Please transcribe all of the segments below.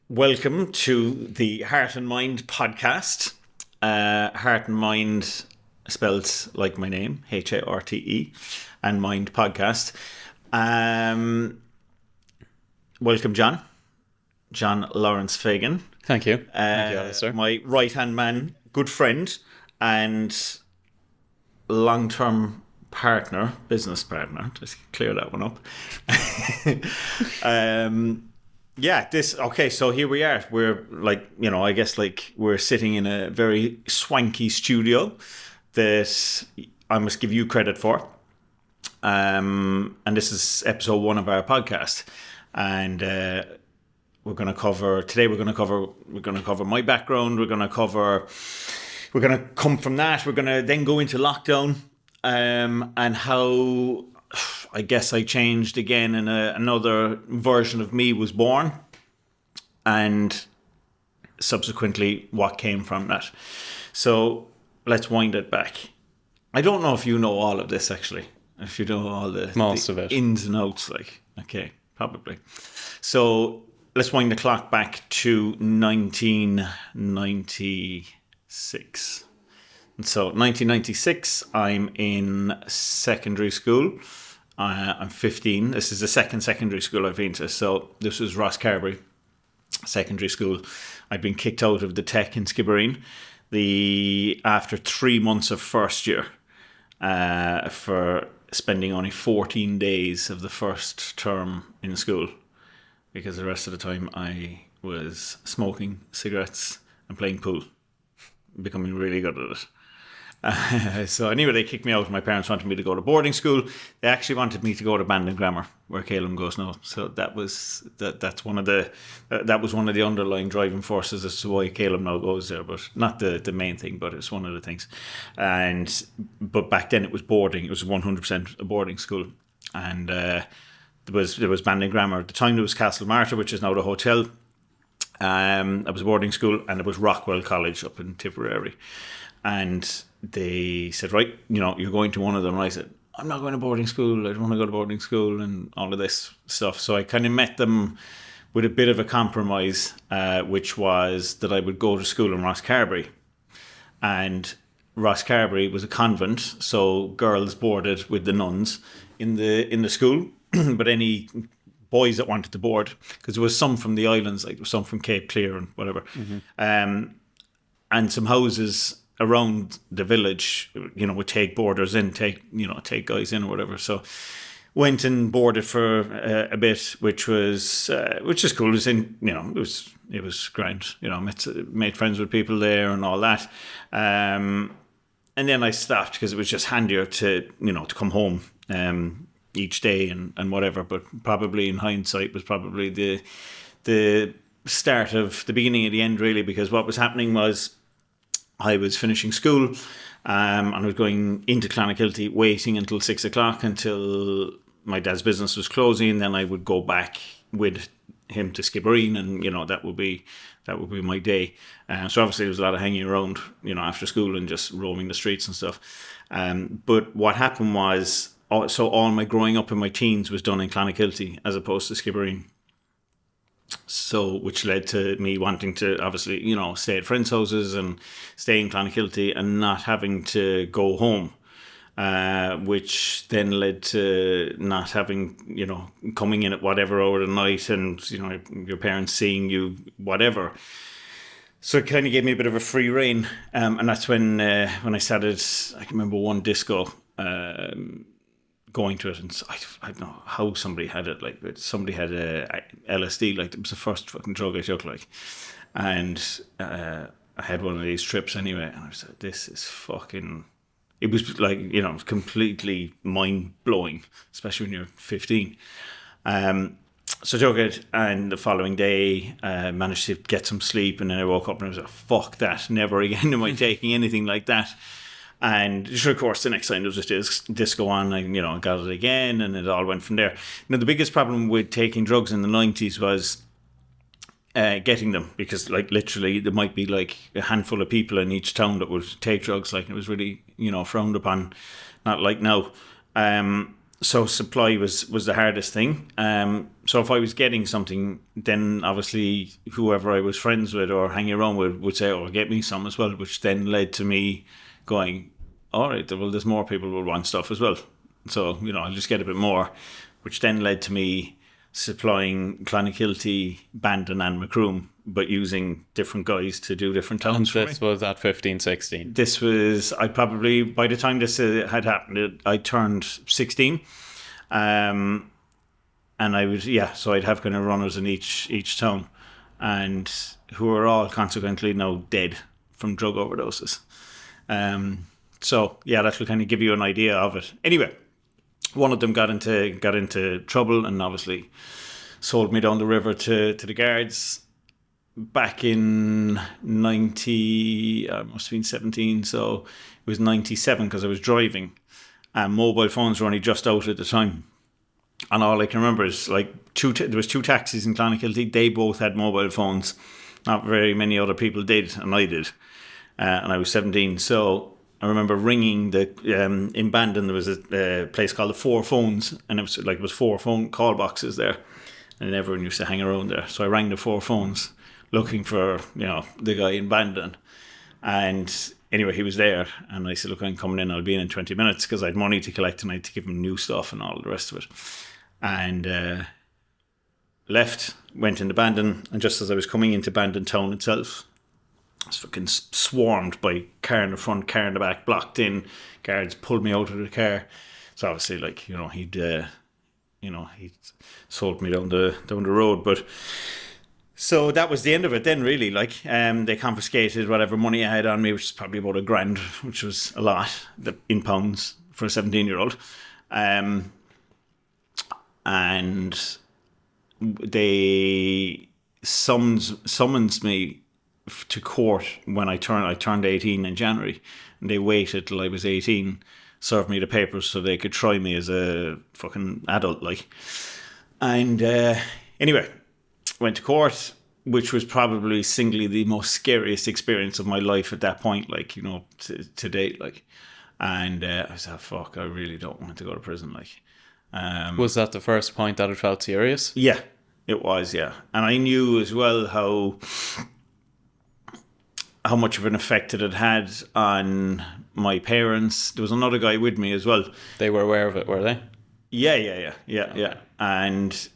Welcome to the Heart and Mind podcast. Heart and Mind spelled like my name, Harte, and Mind podcast. Welcome, John Lawrence Fagan. Thank you. Thank you, Alistair. My right-hand man, good friend, and long-term partner, business partner. Just clear that one up. So here we are. We're I guess we're sitting in a very swanky studio that I must give you credit for. And this is episode 1 of our podcast. And we're going to cover my background. We're going to come from that. We're going to then go into lockdown, and how I guess I changed again, and another version of me was born, and subsequently what came from that. So let's wind it back. I don't know if you know all of this, actually. If you know all the of it, ins and outs, okay, probably. So let's wind the clock back to 1996. And so 1996, I'm in secondary school. I'm 15. This is the second secondary school I've been to. So this was Rosscarbery Secondary School. I'd been kicked out of the Tech in Skibbereen after 3 months of first year for spending only 14 days of the first term in school, because the rest of the time I was smoking cigarettes and playing pool, becoming really good at it. So anyway, they kicked me out. My parents wanted me to go to boarding school. They actually wanted me to go to Bandon Grammar, where Caleb goes now. So that was one of the underlying driving forces as to why Caleb now goes there, but not the main thing. But it's one of the things. But back then it was boarding. It was 100% a boarding school, and there was Bandon Grammar at the time. There was Castle Martyr, which is now the hotel. It was a boarding school, and it was Rockwell College up in Tipperary. And they said, right, you're going to one of them. And I said, I'm not going to boarding school. I don't want to go to boarding school and all of this stuff. So I kind of met them with a bit of a compromise, which was that I would go to school in Rosscarbery. And Rosscarbery was a convent, so girls boarded with the nuns in the school. But any boys that wanted to board, because there was some from the islands, like there was some from Cape Clear and whatever, and some houses around the village, would take boarders in, take guys in or whatever. So went and boarded for a bit, which is cool. It was it was grand. Made friends with people there and all that. And then I stopped because it was just handier to come home each day and whatever. But probably in hindsight was probably the start of the beginning of the end, really, because what was happening was I was finishing school, and I was going into Clonakilty, waiting until 6 o'clock until my dad's business was closing, and then I would go back with him to Skibbereen, and that would be my day. So obviously there was a lot of hanging around, after school and just roaming the streets and stuff. But what happened was, so all my growing up in my teens was done in Clonakilty as opposed to Skibbereen. So, which led to me wanting to obviously, stay at friends' houses and stay in Clonakilty and not having to go home, which then led to not having, coming in at whatever hour of the night and, your parents seeing you, whatever. So it kind of gave me a bit of a free rein. And that's when I started, I can remember one disco, going to it, and I don't know how somebody had it. Somebody had a LSD. It was the first fucking drug I took. And I had one of these trips anyway, and I was like, "This is fucking." It was completely mind blowing, especially when you're 15. So I took it, and the following day, managed to get some sleep, and then I woke up and I was like, "Fuck that! Never again am I taking anything like that." And of course, the next time there was a disco on, I got it again, and it all went from there. Now, the biggest problem with taking drugs in the 90s was getting them, because literally there might be a handful of people in each town that would take drugs. It was really frowned upon, not like now. So supply was the hardest thing. So if I was getting something, then obviously whoever I was friends with or hanging around with would say, "Oh, get me some as well," which then led to me going, "All right, well, there's more people will want stuff as well." So I'll just get a bit more, which then led to me supplying Clonakilty, Bandon, and Macroom, but using different guys to do different towns for me. This was at 15, 16. This was, I probably, by the time this had happened, I turned 16. And I would, so I'd have kind of runners in each town, and who are all consequently now dead from drug overdoses. So that will kind of give you an idea of it. Anyway, one of them got into trouble and obviously sold me down the river to the guards. Back in 90, I must have been 17, so it was 97 because I was driving, and mobile phones were only just out at the time. And all I can remember is like there was two taxis in Clonakilty. They both had mobile phones. Not very many other people did, and I did. And I was 17, so I remember ringing in Bandon. There was a place called the Four Phones, and it was 4 phone call boxes there, and everyone used to hang around there. So I rang the 4 phones, looking for the guy in Bandon, and anyway he was there, and I said, "Look, I'm coming in. I'll be in 20 minutes," because I had money to collect and I had to give him new stuff and all the rest of it. And left, went into Bandon, and just as I was coming into Bandon town itself, I was fucking swarmed by car in the front, car in the back, blocked in. Guards pulled me out of the car. So obviously, he'd sold me down the road. But so that was the end of it then, really. They confiscated whatever money I had on me, which is probably about $1,000, which was a lot in pounds for a 17-year-old. And they summons me to court when I turned 18 in January, and they waited till I was 18, served me the papers so they could try me as a fucking adult, And anyway, went to court, which was probably singly the most scariest experience of my life at that point, to date, And I said, "Fuck, I really don't want to go to prison, Was that the first point that it felt serious? Yeah, it was, yeah. And I knew as well how much of an effect it had on my parents. There was another guy with me as well. They were aware of it, were they? Yeah. And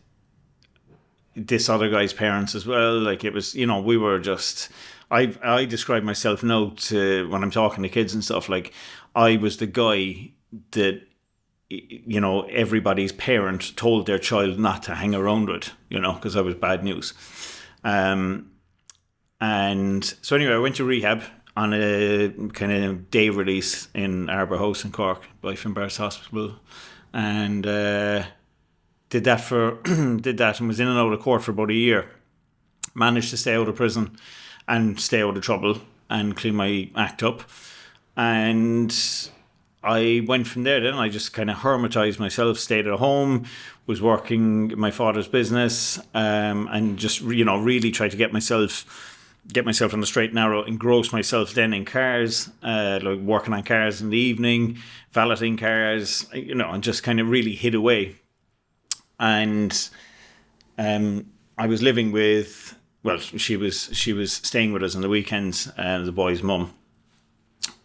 this other guy's parents as well. It was, we were just... I describe myself now when I'm talking to kids and stuff, I was the guy that, everybody's parent told their child not to hang around with, because I was bad news. And so anyway, I went to rehab on a kind of day release in Arbour House in Cork by Finbarr's Hospital, and did that and was in and out of court for about a year. Managed to stay out of prison and stay out of trouble and clean my act up, and I went from there. Then I just kind of hermitized myself, stayed at home, was working my father's business, and just really tried to get myself on the straight and narrow, engross myself then in cars, working on cars in the evening, valeting cars, and just kind of really hid away. And I was living with, she was staying with us on the weekends, the boy's mum,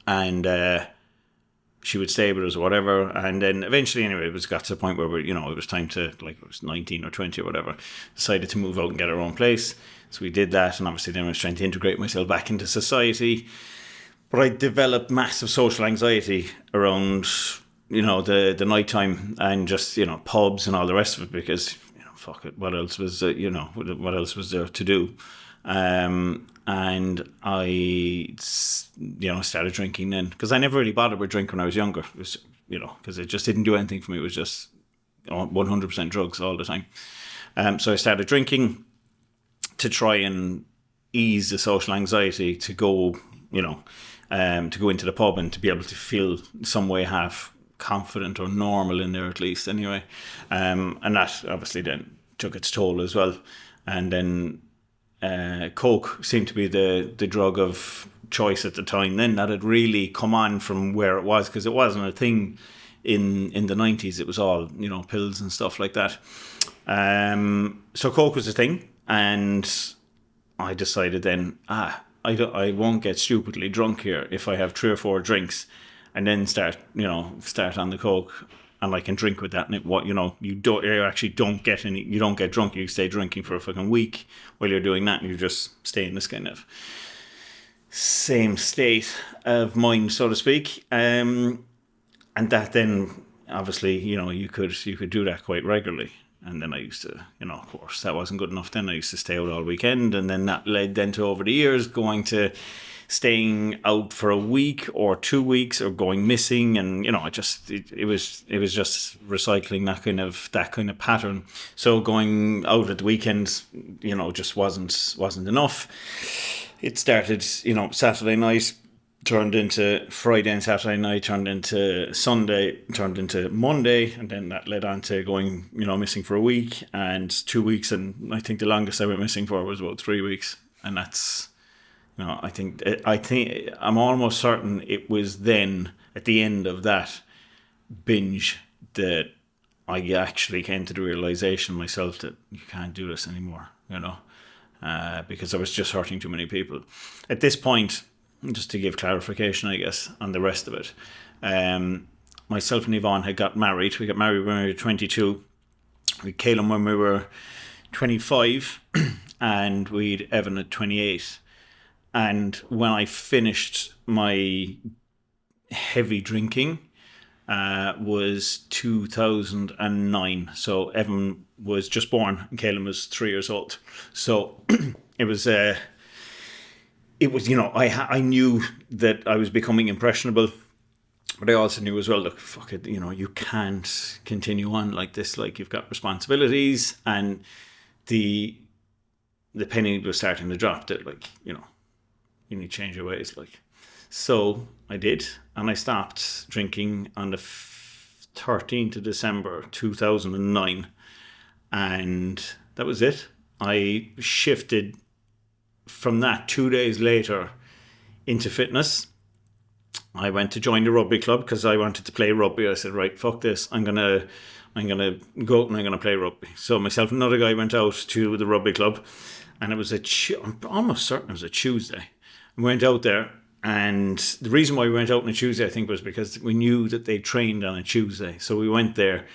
and she would stay with us or whatever. And then eventually, anyway, it got to the point where it was time to, it was 19 or 20 or whatever, decided to move out and get our own place. So we did that, and obviously then I was trying to integrate myself back into society. But I developed massive social anxiety around, the nighttime and just, pubs and all the rest of it, because, fuck it, what else was, what else was there to do? And I, started drinking then, because I never really bothered with drink when I was younger. It was, because it just didn't do anything for me. It was just 100% drugs all the time. So I started drinking to try and ease the social anxiety, to go into the pub and to be able to feel some way half confident or normal in there, at least anyway. And that obviously then took its toll as well. And then Coke seemed to be the drug of choice at the time then, that had really come on from where it was, because it wasn't a thing in the 90s, it was all, pills and stuff like that. So Coke was a thing, and I decided then, I won't get stupidly drunk here if I have 3 or 4 drinks, and then start on the Coke, and I can drink with that. And you actually don't get you don't get drunk. You stay drinking for a fucking week while you're doing that, and you just stay in this kind of same state of mind, so to speak. And that then, obviously, you could do that quite regularly. And then I used to, of course, that wasn't good enough. Then I used to stay out all weekend, and then that led then to, over the years, going to staying out for a week or 2 weeks, or going missing, and it was just recycling that kind of pattern. So going out at the weekends, just wasn't enough. It started, Saturday night turned into Friday, and Saturday night turned into Sunday, turned into Monday, and then that led on to going, missing for a week and 2 weeks, and I think the longest I went missing for was about 3 weeks, and that's, I think I'm almost certain it was then at the end of that binge that I actually came to the realization myself that you can't do this anymore, because I was just hurting too many people. At this point, just to give clarification, I guess, on the rest of it, myself and Yvonne had got married. We got married when we were 22. We had Caleb when we were 25, and we'd Evan at 28. And when I finished my heavy drinking, was 2009. So Evan was just born, and Caleb was 3 years old. So it was. I knew that I was becoming impressionable, but I also knew as well, look, fuck it, you can't continue on like this. Like, you've got responsibilities, and the penny was starting to drop. That, like, you need to change your ways. Like, so I did, and I stopped drinking on the 13th of December 2009, and that was it. I shifted from that 2 days later into fitness. I went to join the rugby club because I wanted to play rugby. I said, right, fuck this. I'm gonna go out and I'm gonna play rugby. So myself and another guy went out to the rugby club, and it was I'm almost certain it was a Tuesday. We went out there, and the reason why we went out on a Tuesday, I think, was because we knew that they trained on a Tuesday. So we went there,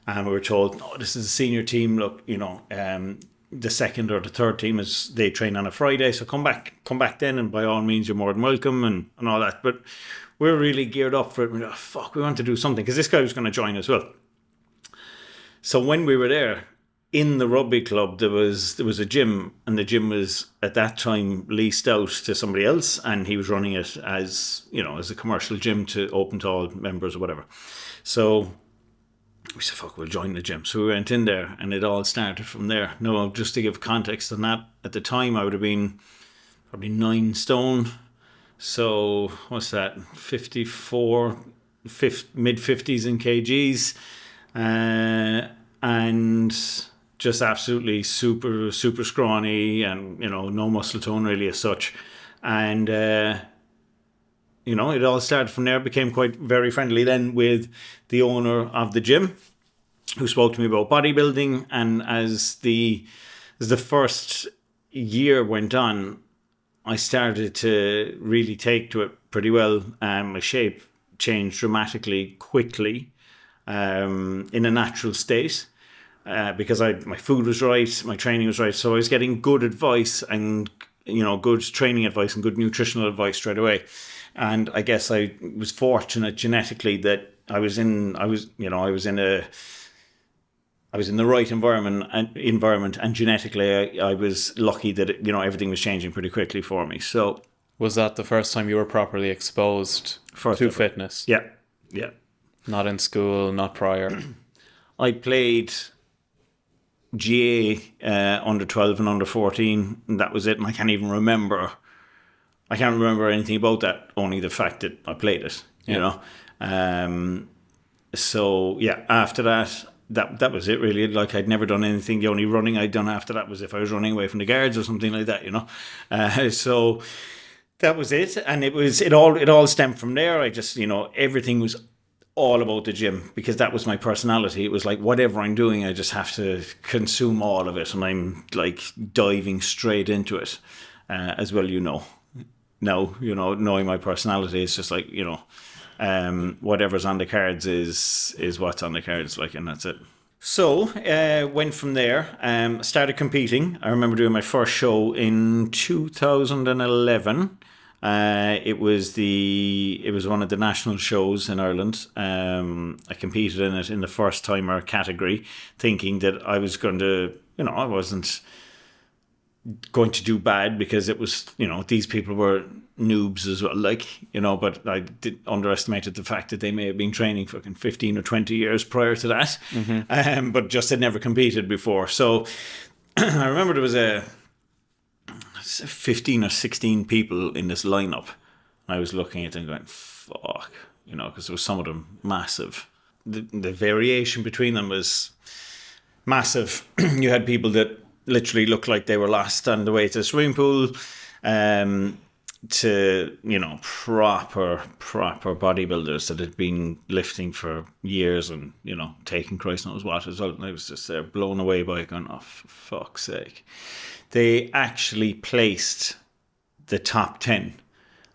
and we were told, no, this is a senior team. Look, the second or the third team they train on a Friday, so come back then, and by all means you're more than welcome, and all that. But we're really geared up for it. We're like, fuck, we want to do something, because this guy was going to join as well. So when we were there in the rugby club, there was a gym, and the gym was at that time leased out to somebody else, and he was running it as a commercial gym to open to all members or whatever. So we said, fuck, we'll join the gym. So we went in there, and it all started from there. Now, just to give context on that, at the time I would have been probably 9 stone. So what's that? 54, mid-50s in kgs. And just absolutely super, super scrawny, and, no muscle tone really as such. And, it all started from there. Became quite very friendly then with the owner of the gym, who spoke to me about bodybuilding. And as the first year went on, I started to really take to it pretty well. My shape changed dramatically quickly, in a natural state, because my food was right, my training was right. So I was getting good advice, and good training advice and good nutritional advice straight away. And I guess I was fortunate genetically that I was in the right environment, and genetically I was lucky that everything was changing pretty quickly for me. So was that the first time you were properly exposed to fitness? Yeah. Not in school, not prior. I played GA under 12 and under 14, and that was it. And I can't remember anything about that, only the fact that I played it, So yeah, after that was it really. Like, I'd never done anything. The only running I'd done after that was if I was running away from the guards or something like that, So that was it, and it all stemmed from there. I just, everything was all about the gym because that was my personality. It was like whatever I'm doing, I just have to consume all of it, and I'm like diving straight into it. As well, now knowing my personality, it's just like whatever's on the cards is what's on the cards, like, and that's it. So went from there. Started competing. I remember doing my first show in 2011. It was one of the national shows in Ireland. I competed in it in the first timer category, thinking that I was going to, I wasn't going to do bad because it was, these people were noobs as well, like, but I underestimated the fact that they may have been training fucking 15 or 20 years prior to that, but just had never competed before. So I remember there was 15 or 16 people in this lineup. I was looking at them going, fuck, because there was some of them massive. The variation between them was massive. You had people that literally looked like they were lost on the way to the swimming pool, to proper bodybuilders that had been lifting for years and taking Christ knows what as well. And I was just blown away by it, going, oh, for fuck's sake. They actually placed the top 10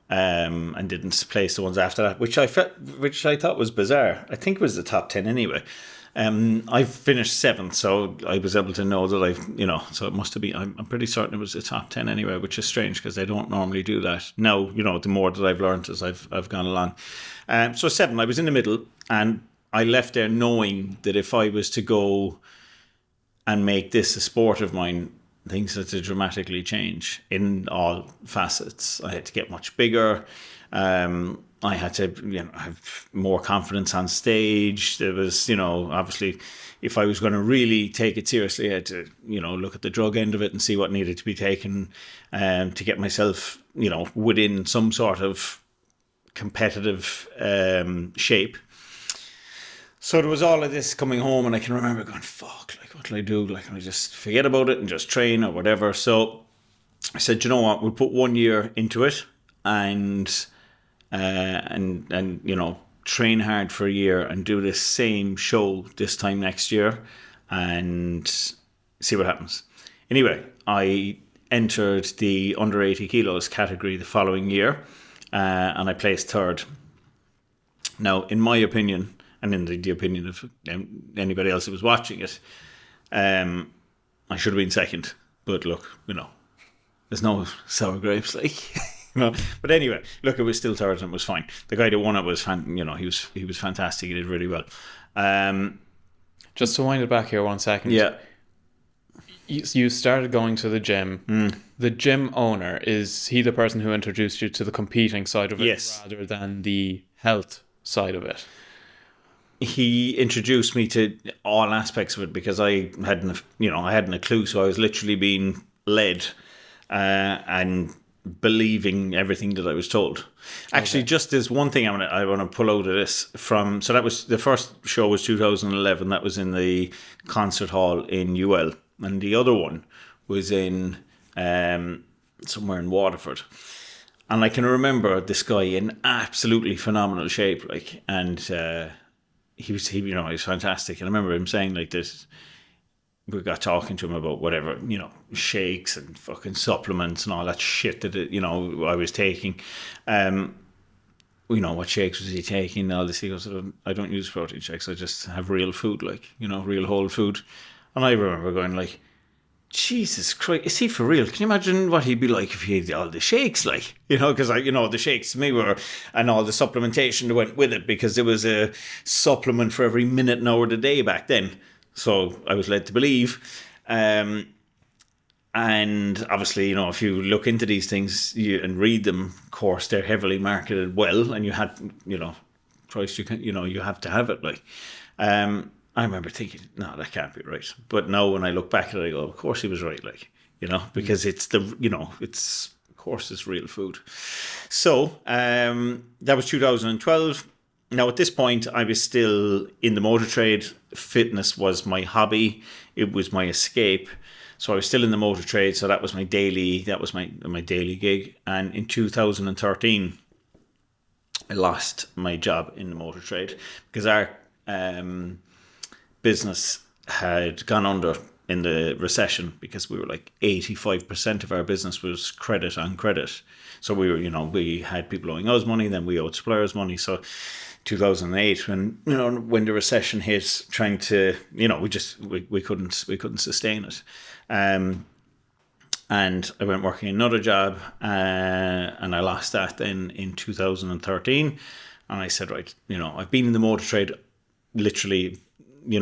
and didn't place the ones after that, which I thought was bizarre. I think it was the top 10 anyway. I finished 7th, so I was able to know that so it must have been, I'm pretty certain it was the top 10 anyway, which is strange because they don't normally do that. Now, the more that I've learned as I've gone along. So 7, I was in the middle, and I left there knowing that if I was to go and make this a sport of mine, things had to dramatically change in all facets. I had to get much bigger. I had to, have more confidence on stage. There was, obviously, if I was going to really take it seriously, I had to, look at the drug end of it and see what needed to be taken to get myself, within some sort of competitive shape. So there was all of this coming home, and I can remember going, fuck, like, what will I do? Like, can I just forget about it and just train or whatever? So I said, you know what, we'll put 1 year into it and train hard for a year and do the same show this time next year and see what happens. Anyway, I entered the under 80 kilos category the following year, and I placed 3rd. Now, in my opinion, and in the opinion of anybody else who was watching it, I should have been 2nd. But look, there's no sour grapes, like. But anyway, look, it was still 3rd and it was fine. The guy that won it was he was fantastic. He did really well. Just to wind it back here 1 second. Yeah. You started going to the gym. The gym owner, is he the person who introduced you to the competing side of it? Yes. Rather than the health side of it? He introduced me to all aspects of it because I hadn't a clue. So I was literally being led and believing everything that I was told. Actually, just there's one thing I want to pull out of this from. So that was the first show was 2011. That was in the concert hall in UL, and the other one was in somewhere in Waterford. And I can remember this guy in absolutely phenomenal shape, like, and he was fantastic. And I remember him saying like this. We got talking to him about whatever, shakes and fucking supplements and all that shit that, I was taking. What shakes was he taking and all this. He goes, I don't use protein shakes. I just have real food, like, real whole food. And I remember going like, Jesus Christ, is he for real? Can you imagine what he'd be like if he had all the shakes, like, because the shakes to me were, and all the supplementation that went with it, because there was a supplement for every minute and hour of the day back then. So I was led to believe. And obviously, if you look into these things and read them, of course, they're heavily marketed well. And you had, Christ, you have to have it. Like, I remember thinking, no, that can't be right. But now when I look back at it, I go, of course he was right. Like, because it's of course, it's real food. So that was 2012. Now, at this point, I was still in the motor trade. Fitness was my hobby. It was my escape. So I was still in the motor trade. So that was my daily gig. And in 2013, I lost my job in the motor trade because our business had gone under in the recession, because we were like 85% of our business was credit on credit. So we were, we had people owing us money, then we owed suppliers money. So 2008, when the recession hit, trying to, we couldn't sustain it. And I went working another job, and I lost that then in 2013. And I said, right, I've been in the motor trade literally,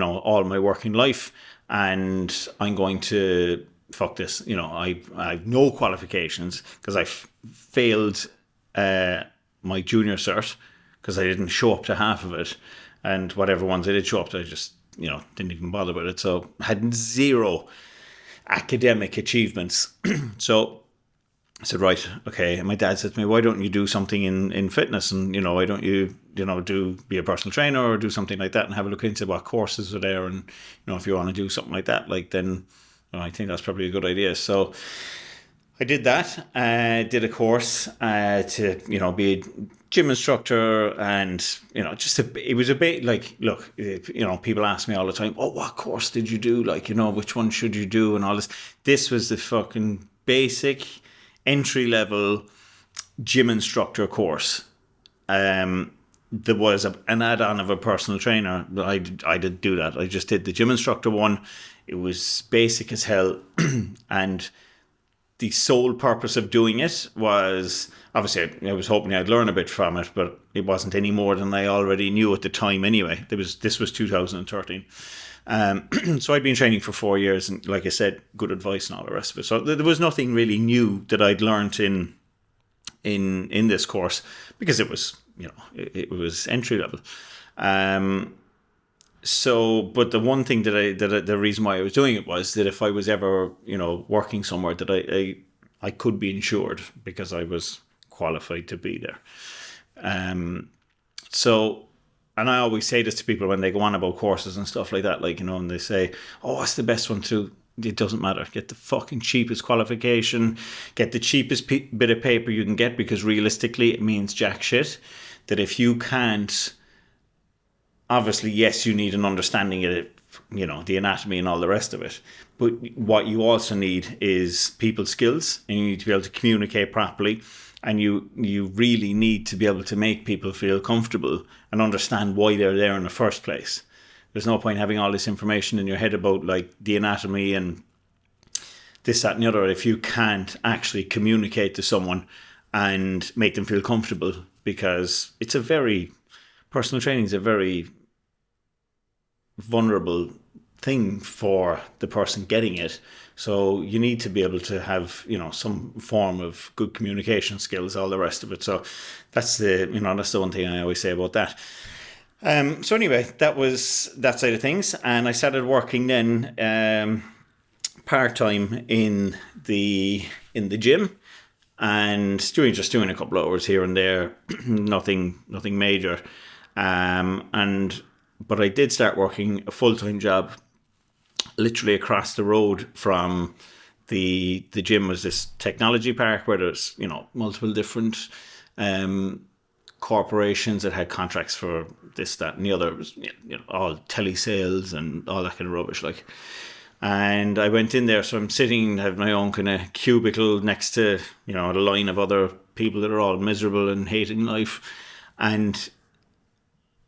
all my working life, and I'm going to fuck this. I have no qualifications because I failed my junior cert because I didn't show up to half of it, and whatever ones I did show up to, I just didn't even bother with it. So I had zero academic achievements. So I said, right, okay. And my dad said to me, why don't you do something in fitness? And, why don't you, be a personal trainer or do something like that and have a look into what courses are there. And, if you want to do something like that, then I think that's probably a good idea. So I did that, did a course to, be a gym instructor. And, it was a bit like, look, people ask me all the time, oh, what course did you do? Which one should you do? And all this. This was the fucking basic entry-level gym instructor course. There was an add-on of a personal trainer. I didn't do that. I just did the gym instructor one. It was basic as hell. And the sole purpose of doing it was, obviously, I was hoping I'd learn a bit from it, but it wasn't any more than I already knew at the time anyway. This was 2013. So I'd been training for 4 years, and like I said, good advice and all the rest of it. So there was nothing really new that I'd learned in this course, because it was, it was entry level. So, but the one thing the reason why I was doing it was that if I was ever, working somewhere, that I could be insured because I was qualified to be there. So, and I always say this to people when they go on about courses and stuff like that, and they say, oh, what's the best one to? It doesn't matter. Get the fucking cheapest qualification, get the cheapest bit of paper you can get, because realistically it means jack shit. That if you can't, obviously, yes, you need an understanding of it, the anatomy and all the rest of it. But what you also need is people skills, and you need to be able to communicate properly. And you really need to be able to make people feel comfortable and understand why they're there in the first place. There's no point having all this information in your head about the anatomy and this, that, and the other if you can't actually communicate to someone and make them feel comfortable, because personal training is a very vulnerable thing for the person getting it. So you need to be able to have, some form of good communication skills, all the rest of it. So that's the one thing I always say about that. So anyway, that was that side of things. And I started working then part-time in the gym, and doing a couple of hours here and there, nothing major. But I did start working a full-time job literally across the road from the gym. Was this technology park where there's multiple different corporations that had contracts for this, that, and the other. It was, all telesales and all that kind of rubbish. And I went in there, so I'm sitting, have my own kind of cubicle next to the line of other people that are all miserable and hating life, and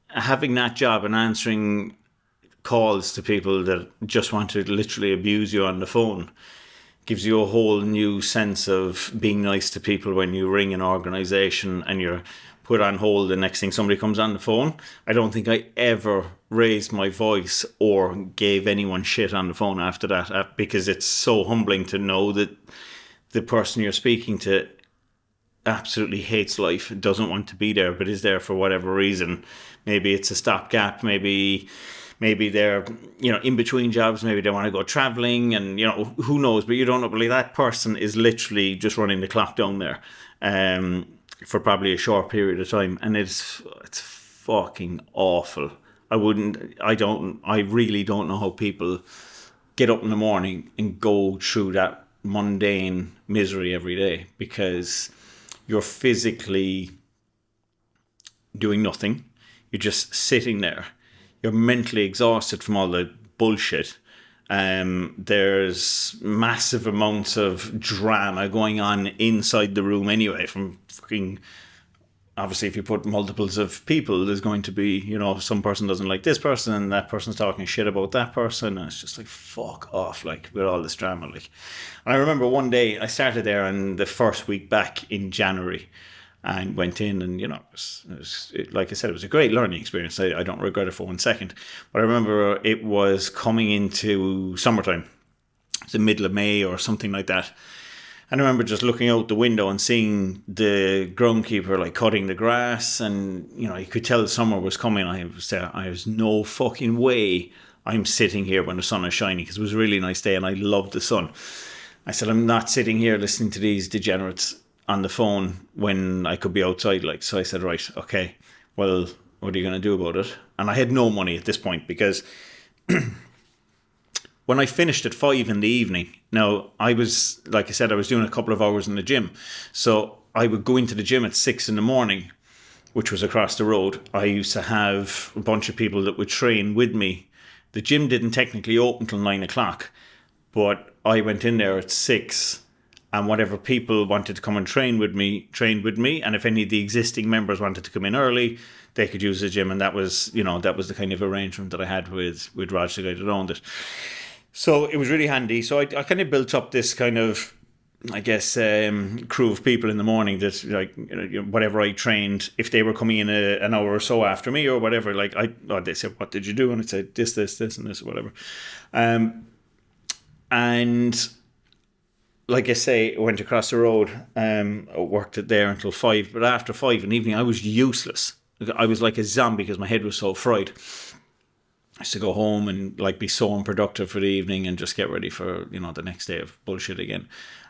having that job and answering calls to people that just want to literally abuse you on the phone gives you a whole new sense of being nice to people when you ring an organisation and you're put on hold. The next thing somebody comes on the phone. I don't think I ever raised my voice or gave anyone shit on the phone after that, because it's so humbling to know that the person you're speaking to absolutely hates life, doesn't want to be there, but is there for whatever reason. Maybe it's a stopgap, maybe they're in between jobs, maybe they want to go traveling, and who knows, but you don't know. But that person is literally just running the clock down there for probably a short period of time, and it's fucking awful. I really don't know how people get up in the morning and go through that mundane misery every day, because you're physically doing nothing. You're just sitting there. You're mentally exhausted from all the bullshit. There's massive amounts of drama going on inside the room anyway, from fucking, obviously if you put multiples of people, there's going to be, some person doesn't like this person and that person's talking shit about that person, and it's just like, fuck off, like, with all this drama. Like, and I remember one day I started there on the first week back in January, and went in, and like I said, it was a great learning experience. I don't regret it for 1 second. But I remember it was coming into summertime. It's the middle of May or something like that. And I remember just looking out the window and seeing the groundkeeper like cutting the grass, and you could tell summer was coming. I was no fucking way I'm sitting here when the sun is shining, because it was a really nice day and I loved the sun. I said, I'm not sitting here listening to these degenerates on the phone when I could be outside. Like, so I said, right, okay, well, what are you going to do about it? And I had no money at this point, because when I finished at 5 in the evening, now I was, like I said, I was doing a couple of hours in the gym. So I would go into the gym at 6 in the morning, which was across the road. I used to have a bunch of people that would train with me. The gym didn't technically open till 9 o'clock, but I went in there at 6, and whatever people wanted to come and trained with me. And if any of the existing members wanted to come in early, they could use the gym. And that was the kind of arrangement that I had with Raj, the guy that owned it. So it was really handy. So I kind of built up this kind of, I guess, crew of people in the morning that, like, whatever I trained, if they were coming in an hour or so after me or whatever, like, they said, what did you do? And I'd say this, and this, or whatever. And like I say, I went across the road, worked it there until 5. But after 5 in the evening, I was useless. I was like a zombie because my head was so fried. I used to go home and like be so unproductive for the evening and just get ready for, the next day of bullshit again.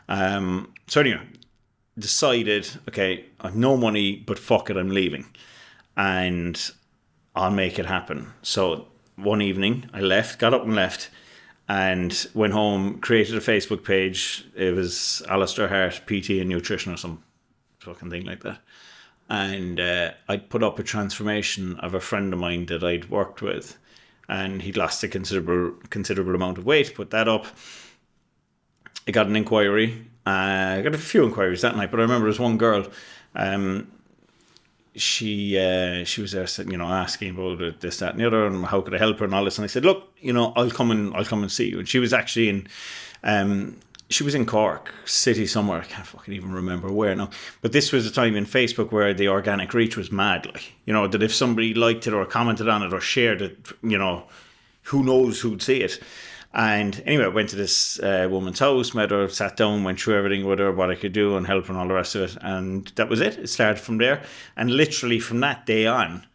So anyway, decided, okay, I've no money, but fuck it, I'm leaving. And I'll make it happen. So one evening, I got up and left. And went home, created a Facebook page. It was Alistair Harte, PT and Nutrition or some fucking thing like that. And I'd put up a transformation of a friend of mine that I'd worked with. And he'd lost a considerable amount of weight. Put that up. I got an inquiry. I got a few inquiries that night. But I remember there was one girl. She was there, asking about this, that, and the other, and how could I help her and all this. And I said, look, I'll come and see you. And she was actually in Cork City somewhere. I can't fucking even remember where now. But this was a time in Facebook where the organic reach was mad. Like, that if somebody liked it or commented on it or shared it, who knows who'd see it. And anyway, I went to this woman's house, met her, sat down, went through everything with her, what I could do and help her and all the rest of it. And that was it. It started from there. And literally from that day on,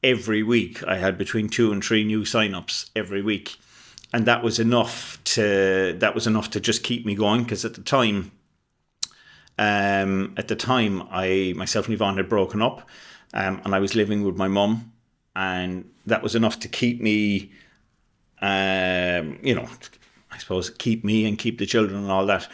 every week, I had between 2 and 3 new sign-ups every week. And that was enough to just keep me going, because at the time, I myself and Yvonne had broken up, and I was living with my mum, and that was enough to keep me, I suppose, keep me and keep the children and all that.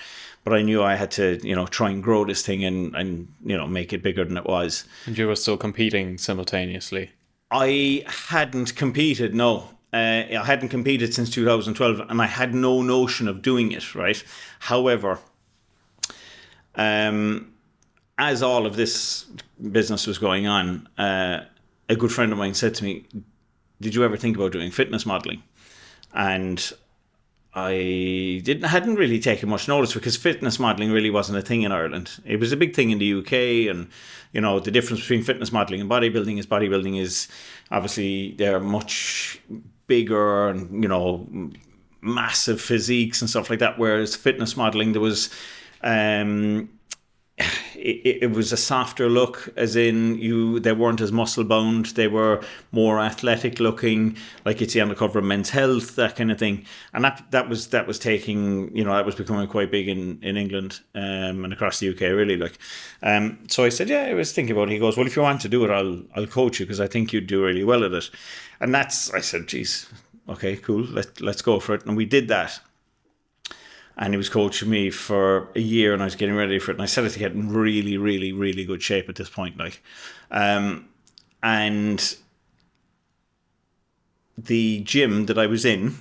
But I knew I had to, try and grow this thing and make it bigger than it was. And you were still competing simultaneously? I hadn't competed, no. I hadn't competed since 2012, and I had no notion of doing it, right? However, as all of this business was going on, a good friend of mine said to me, did you ever think about doing fitness modelling? And I hadn't really taken much notice, because fitness modelling really wasn't a thing in Ireland. It was a big thing in the UK, and the difference between fitness modelling and bodybuilding is obviously they're much bigger and massive physiques and stuff like that. Whereas fitness modelling, there was it was a softer look, as in they weren't as muscle bound, they were more athletic looking, like you'd see on the cover of Men's Health, that kind of thing. And that was taking, that was becoming quite big in England and across the UK, really. Like, so I said, yeah, I was thinking about it. He goes, well, if you want to do it, I'll coach you, because I think you'd do really well at it. And I said, geez, okay, cool, let's go for it. And we did that. And he was coaching me for a year, and I was getting ready for it. And I started to get in really, really, really good shape at this point. Like, And the gym that I was in,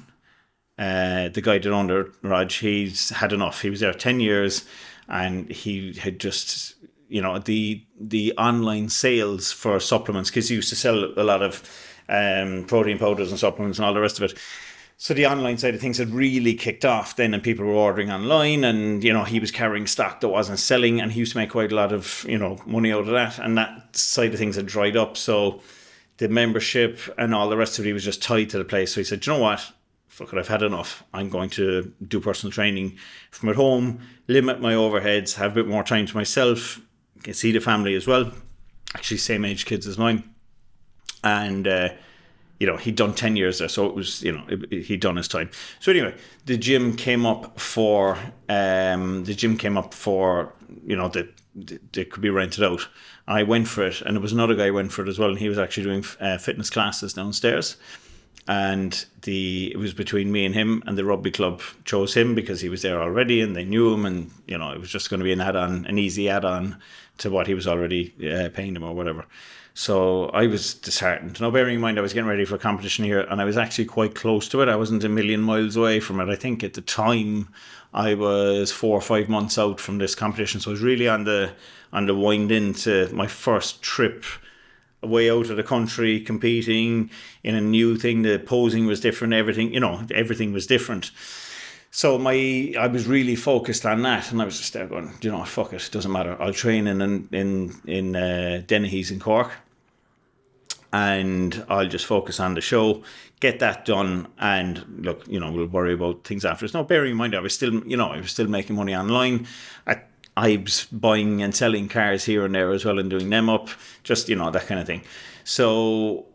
the guy that owned it, Raj, he's had enough. He was there 10 years and he had just, the online sales for supplements, because he used to sell a lot of protein powders and supplements and all the rest of it. So the online side of things had really kicked off then, and people were ordering online, and he was carrying stock that wasn't selling, and he used to make quite a lot of money out of that, and that side of things had dried up. So the membership and all the rest of it, he was just tied to the place. So he said, you know what? Fuck it, I've had enough. I'm going to do personal training from at home, limit my overheads, have a bit more time to myself, can see the family as well. Actually, same age kids as mine. And, he'd done 10 years there. So it was, he'd done his time. So anyway, the gym came up for, that could be rented out. I went for it, and there was another guy who went for it as well, and he was actually doing fitness classes downstairs. And it was between me and him, and the rugby club chose him because he was there already and they knew him, and it was just going to be an easy add-on to what he was already paying him or whatever. So I was disheartened. Now, bearing in mind, I was getting ready for a competition here, and I was actually quite close to it. I wasn't a million miles away from it. I think at the time I was 4 or 5 months out from this competition, so I was really on the wind into my first trip away out of the country, competing in a new thing. The posing was different, everything was different. So I was really focused on that, and I was just there going, fuck it, doesn't matter. I'll train in Dennehy's in Cork, and I'll just focus on the show, get that done, and look, we'll worry about things after. Now, bearing in mind, I was still making money online. I was buying and selling cars here and there as well and doing them up, just, that kind of thing. So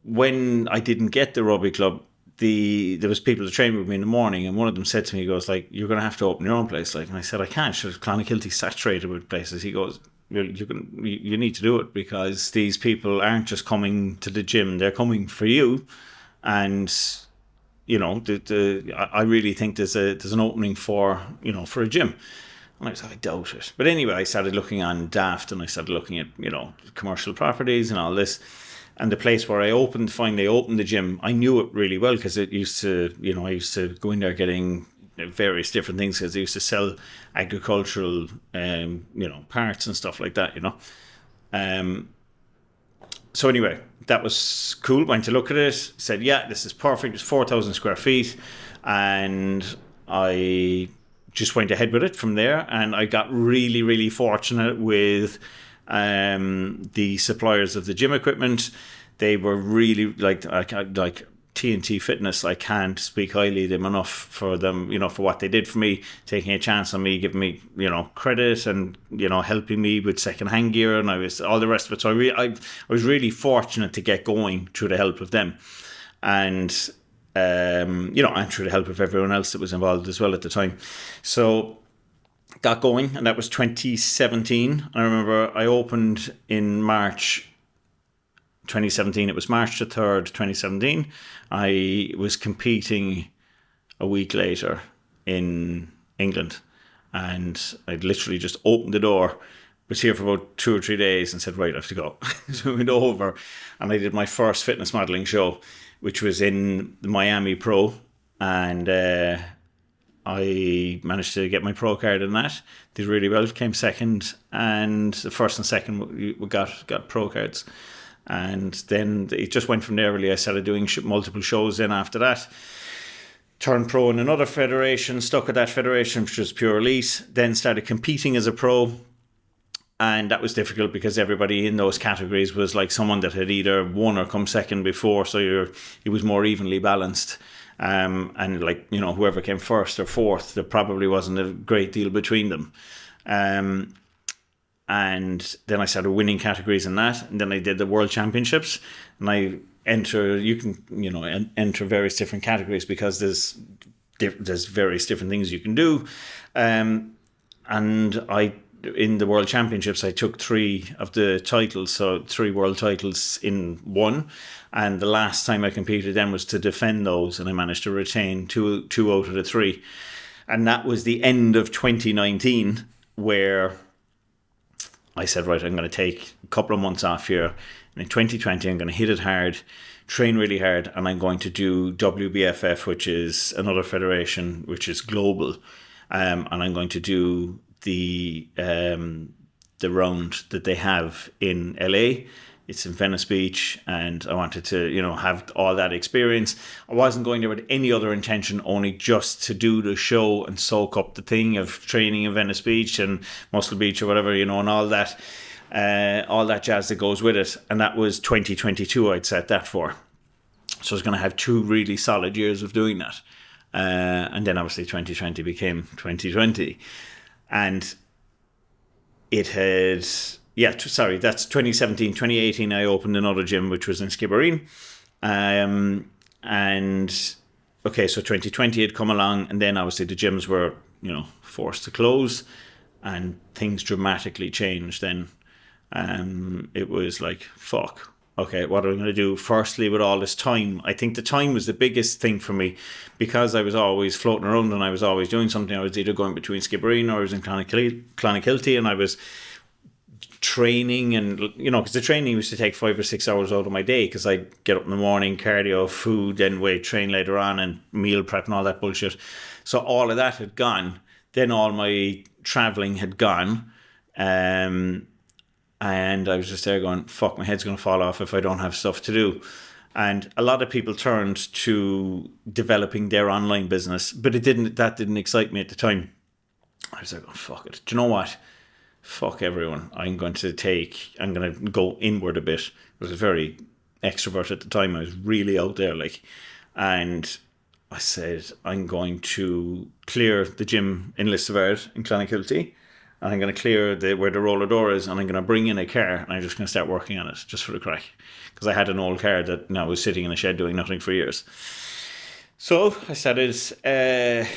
when I didn't get the rugby club, there was people that trained with me in the morning, and one of them said to me, he goes, like, you're going to have to open your own place. Like, and I said, I can't. Clonakilty's saturated with places. He goes, you need to do it, because these people aren't just coming to the gym, they're coming for you. And I really think there's an opening for a gym. And I was like, I doubt it. But anyway, I started looking on Daft, and I started looking at, commercial properties and all this. And the place where I finally opened the gym, I knew it really well, because it used to, I used to go in there getting various different things, because they used to sell agricultural, parts and stuff like that, So anyway, that was cool. Went to look at it, said, yeah, this is perfect. It's 4,000 square feet. And I just went ahead with it from there, and I got really, really fortunate with the suppliers of the gym equipment. They were really like TNT Fitness. I can't speak highly of them enough for them, for what they did for me, taking a chance on me, giving me, credit, and helping me with second-hand gear, and I was all the rest of it. So I was really fortunate to get going through the help of them, and and through the help of everyone else that was involved as well at the time. So got going, and that was 2017. I remember I opened in March 2017. It was March the 3rd, 2017. I was competing a week later in England, and I literally just opened the door, was here for about 2 or 3 days, and said, right, I have to go. So I went over, and I did my first fitness modelling show, which was in the Miami Pro, and I managed to get my pro card in that. Did really well, came second, and the first and second we got pro cards. And then it just went from there, really. I started doing multiple shows then after that. Turned pro in another federation, stuck at that federation, which was pure elite. Then started competing as a pro. And that was difficult, because everybody in those categories was like someone that had either won or come second before. So it was more evenly balanced. And like, whoever came first or fourth, there probably wasn't a great deal between them. And then I started winning categories in that. And then I did the World Championships, and you can enter various different categories, because there's various different things you can do. And in the World Championships, I took 3 of the titles, so 3 world titles in one. And the last time I competed then was to defend those, and I managed to retain two out of the 3. And that was the end of 2019, where I said, right, I'm going to take a couple of months off here. And in 2020, I'm going to hit it hard, train really hard, and I'm going to do WBFF, which is another federation, which is global. And I'm going to do the round that they have in LA. It's in Venice Beach, and I wanted to, have all that experience. I wasn't going there with any other intention, only just to do the show and soak up the thing of training in Venice Beach and Muscle Beach or whatever, and all that jazz that goes with it. And that was 2022 I'd set that for. So I was going to have 2 really solid years of doing that. And then obviously 2020 became 2020. And it had... that's 2017. 2018, I opened another gym, which was in Skibbereen. So 2020 had come along, and then obviously the gyms were, forced to close, and things dramatically changed then. It was like, fuck, okay, what are we going to do? Firstly, with all this time, I think the time was the biggest thing for me, because I was always floating around and I was always doing something. I was either going between Skibbereen or I was in Clonakilty, and I was training, and because the training used to take 5 or 6 hours out of my day, because I'd get up in the morning, cardio, food, then weight train later on, and meal prep and all that bullshit. So all of that had gone. Then all my traveling had gone, and I was just there going, fuck, my head's going to fall off if I don't have stuff to do. And a lot of people turned to developing their online business, but that didn't excite me at the time. I was like, oh, fuck it, do you know what? Fuck everyone. I'm going to go inward a bit. I was very extrovert at the time. I was really out there, and I said, I'm going to clear the gym in Listoward in Clonakilty, and I'm going to clear where the roller door is, and I'm going to bring in a car, and I'm just going to start working on it, just for the crack. Because I had an old car that now was sitting in a shed doing nothing for years. So I started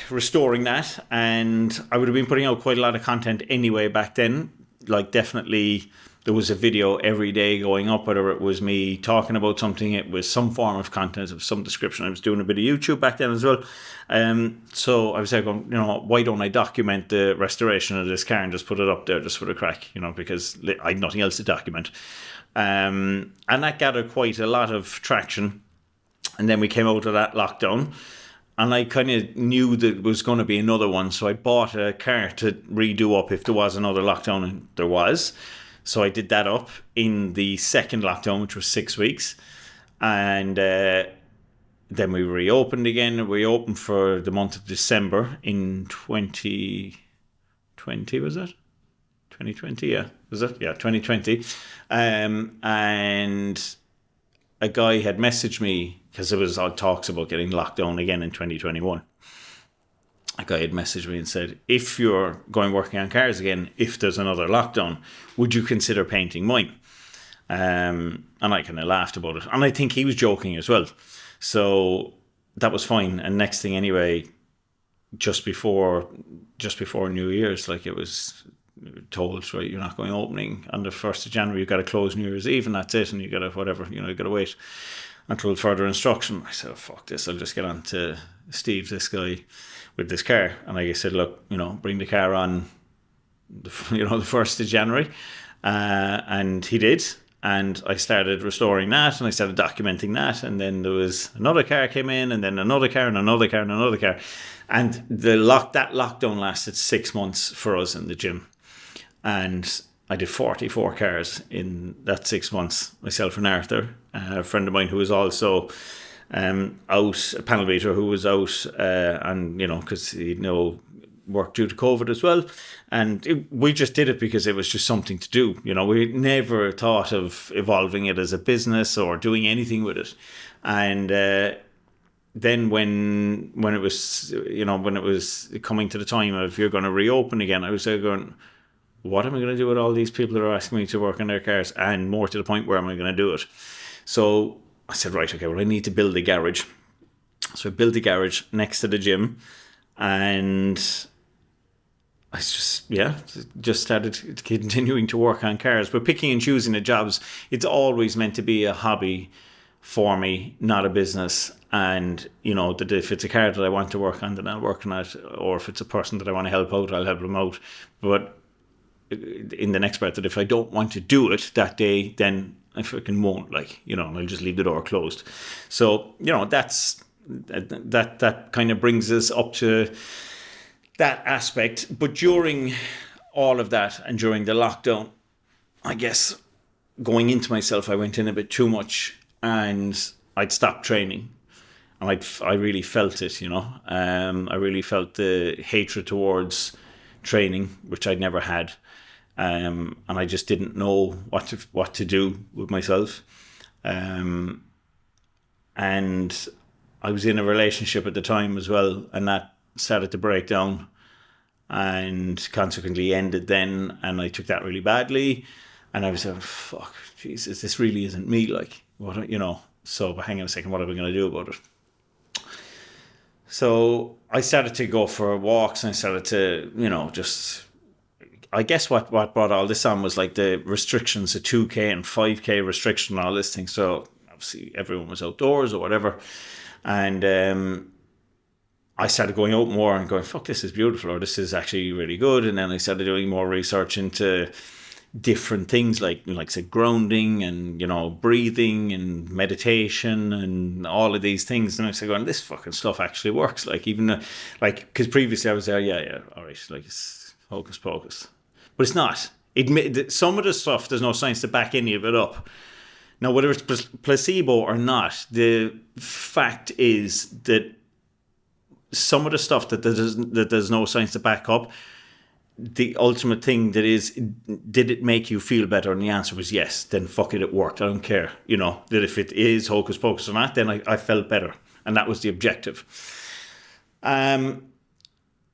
restoring that, and I would have been putting out quite a lot of content anyway back then. Definitely there was a video every day going up, whether it was me talking about something, it was some form of content of some description. I was doing a bit of YouTube back then as well. So I was like, why don't I document the restoration of this car and just put it up there just for the crack, because I had nothing else to document. And that gathered quite a lot of traction. And then we came out of that lockdown, and I kind of knew that it was going to be another one. So I bought a car to redo up if there was another lockdown, and there was. So I did that up in the second lockdown, which was 6 weeks. And then we reopened again. We opened for the month of December in 2020, was it? 2020, yeah. Was it? Yeah, 2020. And a guy had messaged me, because there was all talks about getting locked down again in 2021. A guy had messaged me and said, if you're going working on cars again, if there's another lockdown, would you consider painting mine? And I kind of laughed about it. And I think he was joking as well. So that was fine. And next thing anyway, just before New Year's, it was told, right, you're not going opening on the 1st of January, you've got to close New Year's Eve, and that's it, and you got to whatever, you got to wait until further instruction. I said, oh, fuck this, I'll just get on to Steve, this guy with this car. And I said, look, bring the car on the 1st of January. And he did. And I started restoring that, and I started documenting that. And then there was another car came in, and then another car, and another car, and another car. And that lockdown lasted 6 months for us in the gym. And I did 44 cars in that 6 months, myself and Harte, a friend of mine who was also out, a panel beater who was out, and because he'd no work due to COVID as well. And we just did it because it was just something to do. We never thought of evolving it as a business or doing anything with it. And then when it was coming to the time of you're going to reopen again, I was there going, what am I going to do with all these people that are asking me to work on their cars? And more to the point, where am I going to do it? So I said, right, okay, well, I need to build a garage. So I built a garage next to the gym, and I just started continuing to work on cars. But picking and choosing the jobs, it's always meant to be a hobby for me, not a business. And, that if it's a car that I want to work on, then I'll work on it. Or if it's a person that I want to help out, I'll help them out. But in the next breath that if I don't want to do it that day, then I fucking won't, like, and I'll just leave the door closed. So, that kind of brings us up to that aspect. But during all of that and during the lockdown, I guess going into myself, I went in a bit too much and I'd stopped training. And I really felt it, I really felt the hatred towards training, which I'd never had. And I just didn't know what to do with myself. And I was in a relationship at the time as well, and that started to break down and consequently ended then. And I took that really badly. And I was like, fuck, Jesus, this really isn't me. Like, what, so hang on a second, what are we going to do about it? So I started to go for walks and I started to, just, I guess what brought all this on was like the restrictions, the 2K and 5K restriction and all this thing. So obviously everyone was outdoors or whatever. And I started going out more and going, fuck, this is beautiful, or this is actually really good. And then I started doing more research into different things like say grounding and breathing and meditation and all of these things, and I started going, this fucking stuff actually works. Like, even because previously I was there, yeah, all right, like it's hocus pocus, but it's not. Some of the stuff, there's no science to back any of it up. Now, whether it's placebo or not, the fact is that some of the stuff that there's no science to back up, the ultimate thing that is, did it make you feel better? And the answer was yes. Then fuck it, it worked. I don't care. That if it is hocus pocus or not, then I felt better. And that was the objective. And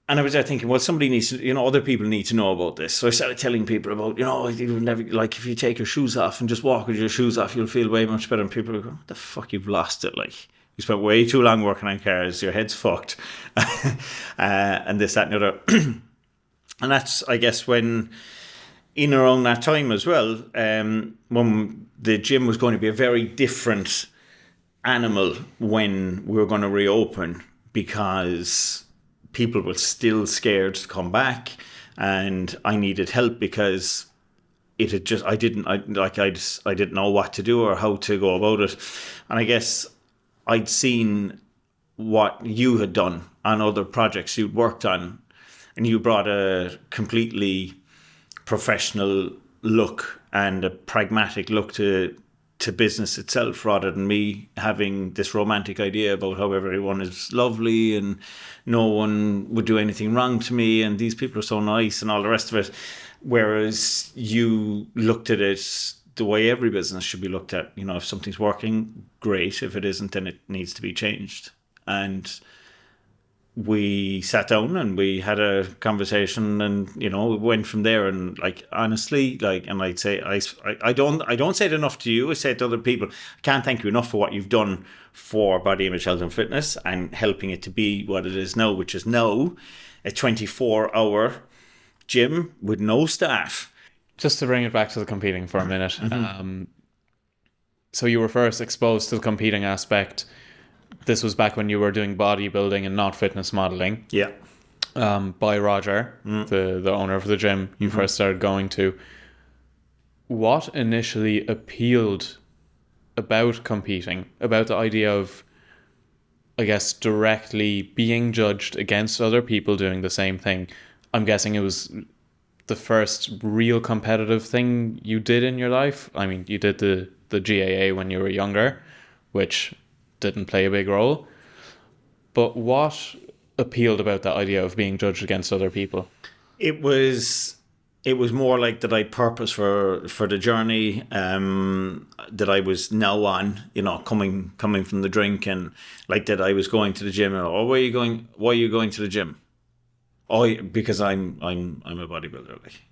I was there thinking, well, somebody needs to, other people need to know about this. So I started telling people about, you'll never, like, if you take your shoes off and just walk with your shoes off, you'll feel way much better. And people are going, what the fuck, you've lost it. Like, you spent way too long working on cars. Your head's fucked. And this, that, and the other. And that's, I guess, when in around that time as well, when the gym was going to be a very different animal when we were going to reopen, because people were still scared to come back, and I needed help because it had just, I didn't know what to do or how to go about it. And I guess I'd seen what you had done on other projects you'd worked on, and you brought a completely professional look and a pragmatic look to business itself, rather than me having this romantic idea about how everyone is lovely and no one would do anything wrong to me and these people are so nice and all the rest of it. Whereas you looked at it the way every business should be looked at. If something's working, great. If it isn't, then it needs to be changed. And we sat down and we had a conversation, and it went from there. And like, honestly, like, and I'd say I don't say it enough to you. I say it to other people. I can't thank you enough for what you've done for Body Image Health and Fitness and helping it to be what it is now, which is now a 24-hour gym with no staff. Just to bring it back to the competing for a minute. So you were first exposed to the competing aspect. This was back when you were doing bodybuilding and not fitness modeling. Yeah. By Roger, the owner of the gym you first started going to. What initially appealed about competing, about the idea of, I guess, directly being judged against other people doing the same thing? I'm guessing it was the first real competitive thing you did in your life. I mean, you did the GAA when you were younger, which didn't play a big role. But what appealed about that idea of being judged against other people? It was more like that I'd purpose for the journey that I was now on, coming from the drink, and like that I was going to the gym. And, why are you going to the gym? Oh, because I'm a bodybuilder, like,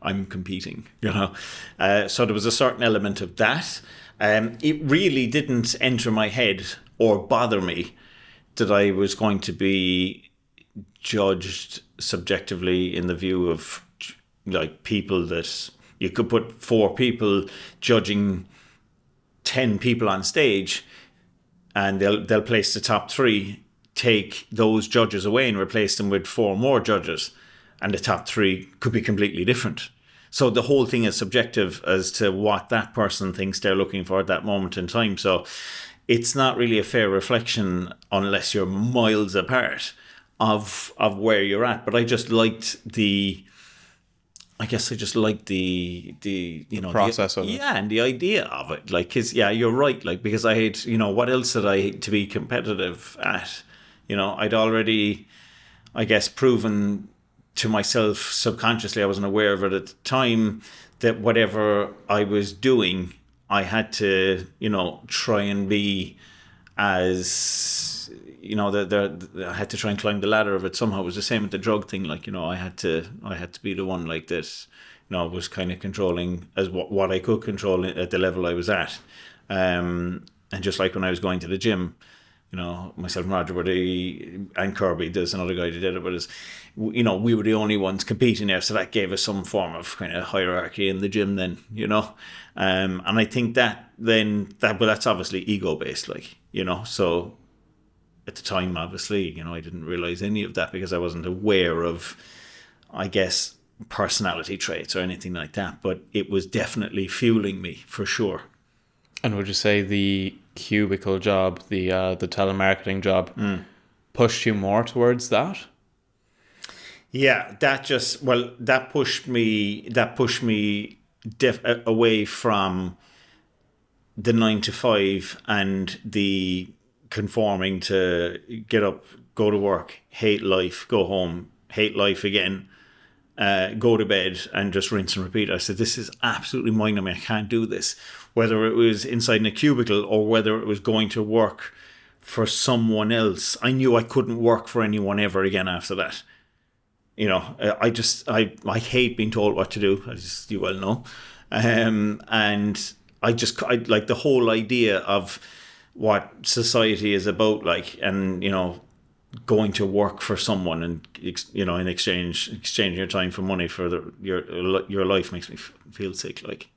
I'm competing, so there was a certain element of that. It really didn't enter my head or bother me that I was going to be judged subjectively in the view of like people that you could put 4 people judging 10 people on stage, and they'll place the top 3, take those judges away and replace them with 4 more judges, and the top 3 could be completely different. So the whole thing is subjective as to what that person thinks they're looking for at that moment in time. So it's not really a fair reflection unless you're miles apart of where you're at. But I just liked I guess I just liked the process of it. Yeah, and the idea of it. Like, 'cause, yeah, you're right. Like, because I had, what else did I to be competitive at? I'd already, I guess, proven to myself subconsciously, I wasn't aware of it at the time, that whatever I was doing, I had to, try and be as, I had to try and climb the ladder of it somehow. It was the same with the drug thing. Like, I had to be the one like this, was kind of controlling as what I could control at the level I was at. And just like when I was going to the gym, myself and Roger and Kirby, there's another guy that did it, but we were the only ones competing there, so that gave us some form of kind of hierarchy in the gym then, and I think that's obviously ego based, like, so at the time, obviously, I didn't realize any of that because I wasn't aware of, I guess, personality traits or anything like that, but it was definitely fueling me for sure. And would you say the cubicle job, the telemarketing job, pushed you more towards that? Yeah, that pushed me away from the 9 to 5 and the conforming to get up, go to work, hate life, go home, hate life again, go to bed and just rinse and repeat. I said, this is absolutely mind numbing. I can't do this. Whether it was inside in a cubicle or whether it was going to work for someone else, I knew I couldn't work for anyone ever again after that. I hate being told what to do, as you well know. And I like the whole idea of what society is about, like, and, going to work for someone and, in exchanging your time for money for your life makes me feel sick, like,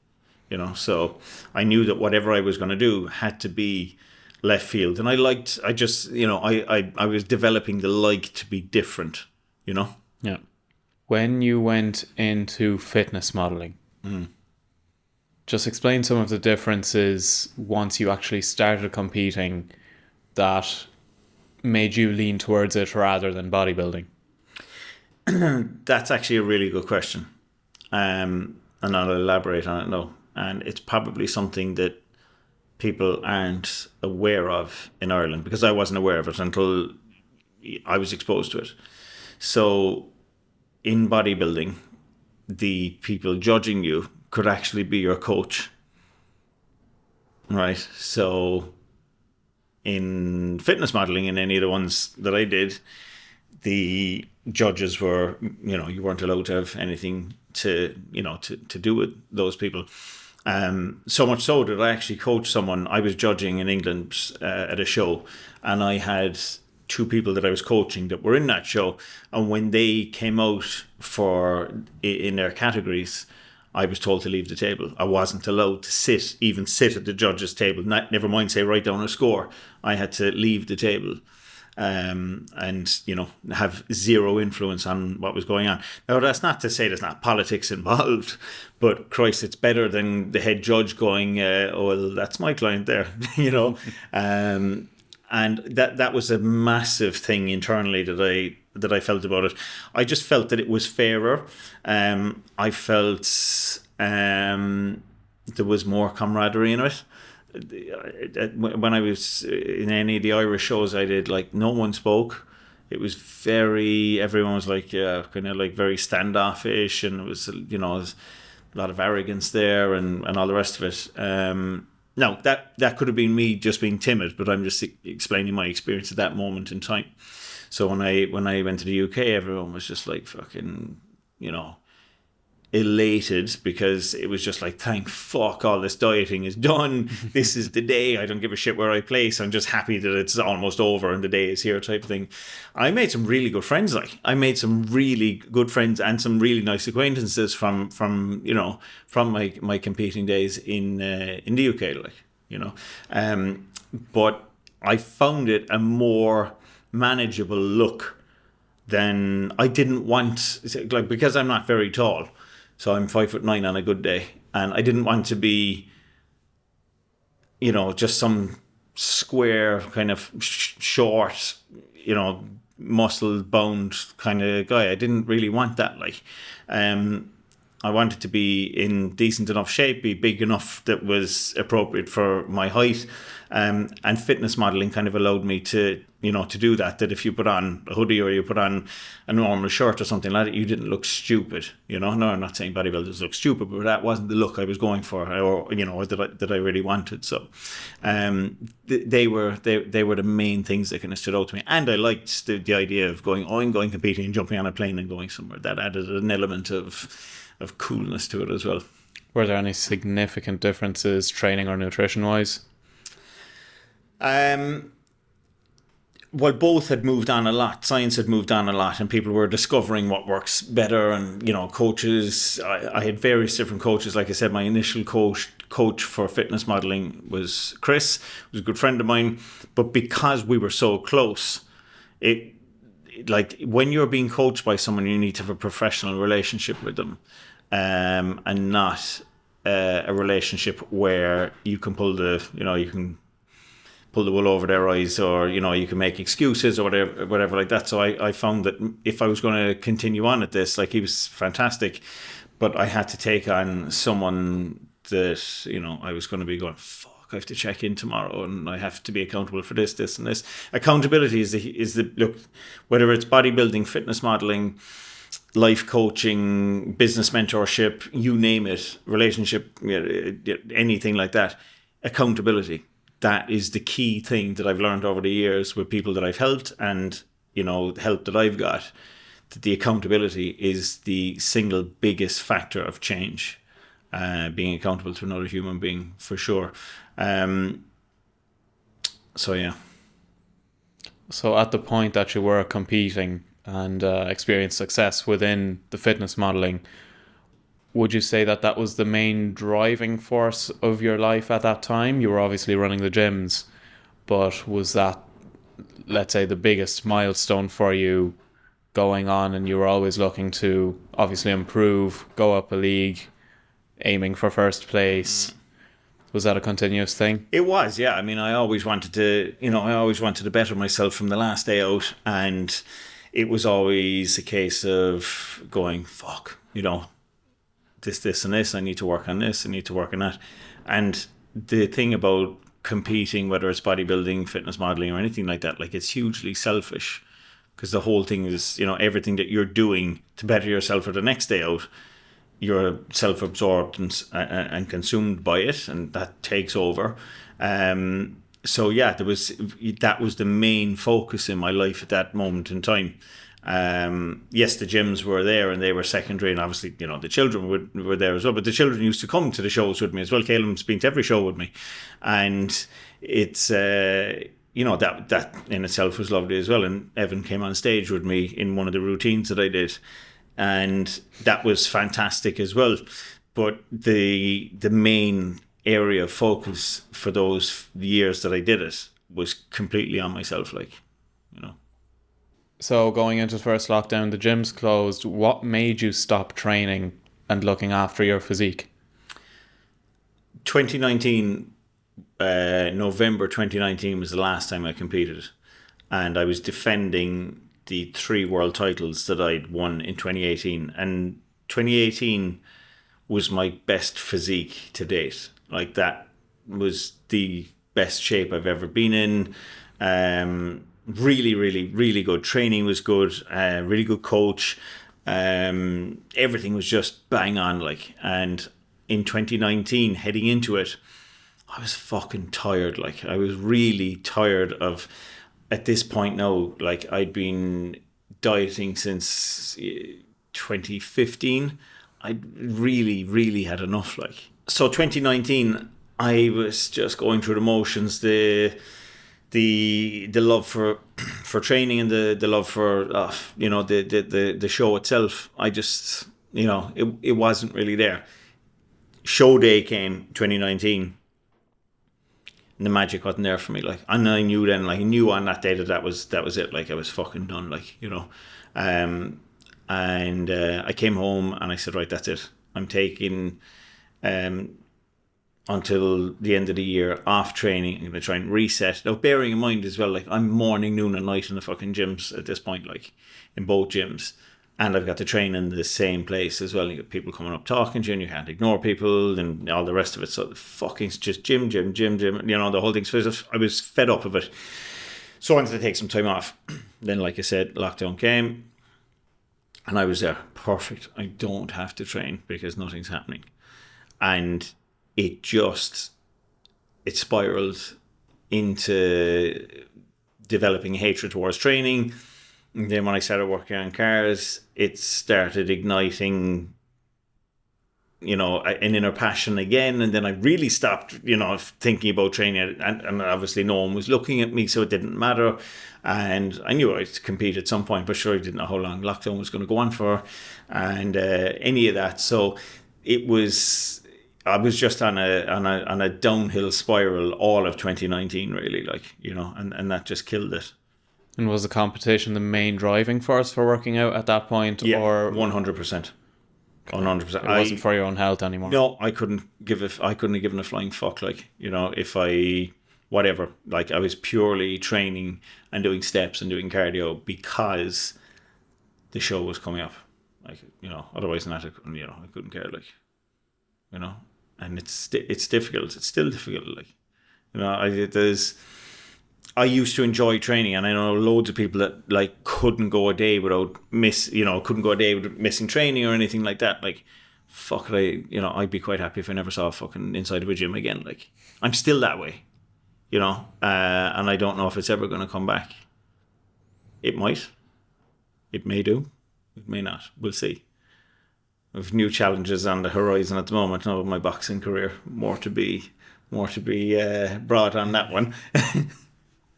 so I knew that whatever I was going to do had to be left field. And I was developing the like to be different, Yeah. When you went into fitness modeling, just explain some of the differences once you actually started competing that made you lean towards it rather than bodybuilding. That's actually a really good question. And I'll elaborate on it now. And it's probably something that people aren't aware of in Ireland, because I wasn't aware of it until I was exposed to it. So in bodybuilding, the people judging you could actually be your coach. Right? So in fitness modeling, in any of the ones that I did, the judges were, you weren't allowed to have anything to do with those people. So much so that I actually coached someone. I was judging in England at a show, and I had 2 people that I was coaching that were in that show. And when they came out in their categories, I was told to leave the table. I wasn't allowed to sit at the judges' table. Never mind say write down a score. I had to leave the table. And have zero influence on what was going on. Now, that's not to say there's not politics involved, but Christ, it's better than the head judge going, "Oh, well, that's my client there," And that was a massive thing internally that I felt about it. I just felt that it was fairer. I felt there was more camaraderie in it. When I was in any of the Irish shows I did, like, no one spoke. It was everyone was like, kind of like very standoffish, and it was, there was a lot of arrogance there and all the rest of it. Now that could have been me just being timid, but I'm just explaining my experience at that moment in time. So when I went to the UK, everyone was just like fucking, elated, because it was just like, thank fuck, all this dieting is done. This is the day. I don't give a shit where I place. I'm just happy that it's almost over and the day is here, type of thing. I made some really good friends. Like, I made some really good friends and some really nice acquaintances from my competing days in the UK, like, but I found it a more manageable look than I didn't want, like, because I'm not very tall. So I'm 5'9" on a good day, and I didn't want to be, just some square kind of short, muscle bound kind of guy. I didn't really want that. I wanted to be in decent enough shape, be big enough that was appropriate for my height. And fitness modeling kind of allowed me to do that. That if you put on a hoodie or you put on a normal shirt or something like that, you didn't look stupid. No, I'm not saying bodybuilders look stupid, but that wasn't the look I was going for, or that I really wanted. So, they were the main things that kind of stood out to me. And I liked the idea of I'm going competing and jumping on a plane and going somewhere. That added an element of coolness to it as well. Were there any significant differences training or nutrition wise? Well, both had moved on a lot. Science had moved on a lot, and people were discovering what works better. And coaches. I had various different coaches. Like I said, my initial coach for fitness modeling was Chris. He was a good friend of mine. But because we were so close, when you're being coached by someone, you need to have a professional relationship with them, and not a relationship where you can pull the wool over their eyes, or you can make excuses or whatever like that. So I found that if I was going to continue on at this, he was fantastic, but I had to take on someone that I was going to be going, fuck, I have to check in tomorrow, and I have to be accountable for this, and this. Accountability is the look, whether it's bodybuilding, fitness modeling, life coaching, business mentorship, you name it, relationship, anything like that. Accountability. That is the key thing that I've learned over the years with people that I've helped, and help that I've got. That the accountability is the single biggest factor of change. Being accountable to another human being, for sure. So yeah. So at the point that you were competing and experienced success within the fitness modeling, would you say that was the main driving force of your life at that time? You were obviously running the gyms, but was that, let's say, the biggest milestone for you going on, and you were always looking to obviously improve, go up a league, aiming for first place? Was that a continuous thing? It was, yeah. I mean, I always wanted to better myself from the last day out, and it was always a case of going, fuck, this and this, I need to work on this, I need to work on that. And the thing about competing, whether it's bodybuilding, fitness modeling, or anything like that, it's hugely selfish, because the whole thing is, everything that you're doing to better yourself for the next day out, you're self-absorbed and consumed by it, and that takes over. So yeah, that was the main focus in my life at that moment in time. Yes, the gyms were there and they were secondary, and obviously, the children were there as well. But the children used to come to the shows with me as well. Caleb's been to every show with me, and it's that in itself was lovely as well. And Evan came on stage with me in one of the routines that I did, and that was fantastic as well. But the main area of focus for those years that I did it was completely on myself, So going into the first lockdown, the gyms closed. What made you stop training and looking after your physique? 2019, November 2019 was the last time I competed, and I was defending the 3 world titles that I'd won in 2018, and 2018 was my best physique to date. That was the best shape I've ever been in. Really, really, really good. Training was good. Really good coach. Everything was just bang on. And in 2019, heading into it, I was fucking tired. I was really tired of, at this point now, I'd been dieting since 2015. I really, really had enough. So 2019, I was just going through the motions. The love for training, and the love for the show itself. I just it wasn't really there. Show day came 2019, and the magic wasn't there for me. And I knew then, I knew on that day that was it. I was fucking done. And I came home and I said, right, that's it. I'm taking until the end of the year off training. I'm going to try and reset. Now, bearing in mind as well, like I'm morning, noon, and night in the fucking gyms at this point, like in both gyms. And I've got to train in the same place as well. You got people coming up talking to you, and you can't ignore people, and all the rest of it. So the fucking just gym. You know, the whole thing. So I was fed up of it. So I wanted to take some time off. Then, like I said, lockdown came, and I was there. Perfect. I don't have to train because nothing's happening, and it spiraled into developing hatred towards training. And then when I started working on cars, it started igniting, you know, an inner passion again. And then I really stopped, you know, thinking about training. And obviously no one was looking at me, so it didn't matter. And I knew I'd compete at some point, but sure, I didn't know how long lockdown was going to go on for and any of that. So I was just on a downhill spiral all of 2019, really, like, you know, and that just killed it. And was the competition the main driving force for working out at that point? Yeah, or 100%. 100%. It wasn't for your own health anymore. No, I couldn't have given a flying fuck. Like, you know, whatever. Like, I was purely training and doing steps and doing cardio because the show was coming up. Like, you know, otherwise than that, I couldn't care. Like, you know, and it's difficult. It's still difficult. Like, you know, I used to enjoy training, and I know loads of people that like couldn't go a day without missing training or anything like that. Like, fuck it, I'd be quite happy if I never saw a fucking inside of a gym again. Like, I'm still that way, you know, and I don't know if it's ever going to come back. It might. It may do. It may not. We'll see. I have new challenges on the horizon at the moment now with my boxing career. More to be brought on that one.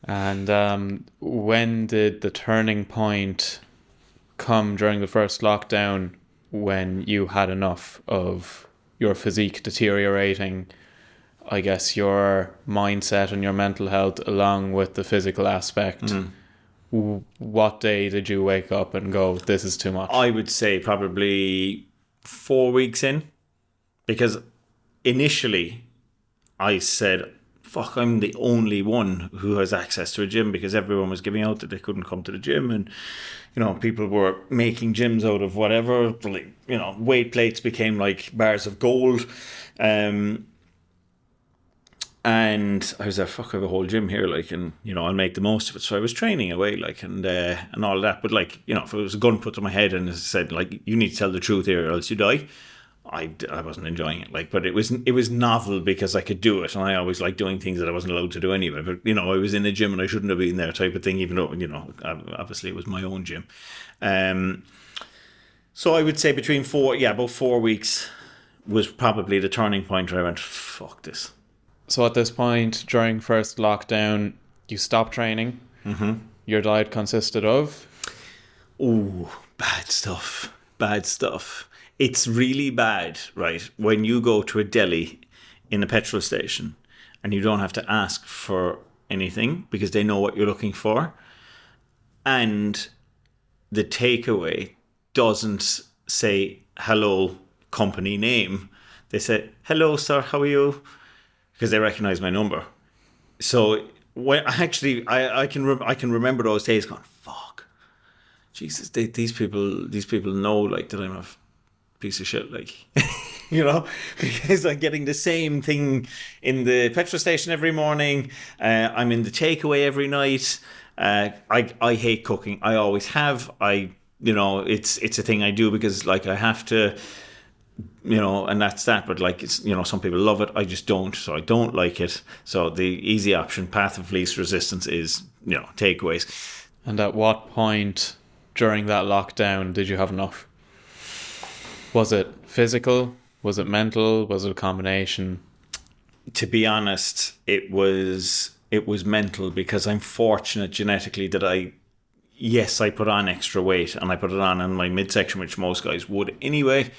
And when did the turning point come during the first lockdown when you had enough of your physique deteriorating, I guess your mindset and your mental health along with the physical aspect? What day did you wake up and go, this is too much? I would say probably 4 weeks in, because initially I said, fuck, I'm the only one who has access to a gym, because everyone was giving out that they couldn't come to the gym, and you know, people were making gyms out of whatever, like, you know, weight plates became like bars of gold, and I was like, fuck, I have a whole gym here, like, and you know, I'll make the most of it. So I was training away, like, and all that. But like, you know, if it was a gun put to my head and it said, like, you need to tell the truth here or else you die, I wasn't enjoying it. Like, but it was novel because I could do it, and I always liked doing things that I wasn't allowed to do anyway. But you know, I was in the gym and I shouldn't have been there, type of thing. Even though, you know, obviously it was my own gym. So I would say about 4 weeks was probably the turning point where I went, fuck this. So at this point, during first lockdown, you stopped training. Mm-hmm. Your diet consisted of? Oh, bad stuff. It's really bad, right, when you go to a deli in a petrol station and you don't have to ask for anything because they know what you're looking for, and the takeaway doesn't say hello company name. They say, hello sir, how are you? Because they recognize my number. So when I can remember those days going, fuck, Jesus, these people know, like, that I'm a piece of shit, like, you know, because I'm getting the same thing in the petrol station every morning. I'm in the takeaway every night. I hate cooking. I always have. It's a thing I do because, like, I have to, you know, and that's that. But like, it's, you know, some people love it. I just don't. So I don't like it. So the easy option, path of least resistance, is, you know, takeaways. And at what point during that lockdown did you have enough? Was it physical? Was it mental? Was it a combination? To be honest, it was mental, because I'm fortunate genetically that I put on extra weight, and I put it on in my midsection, which most guys would anyway,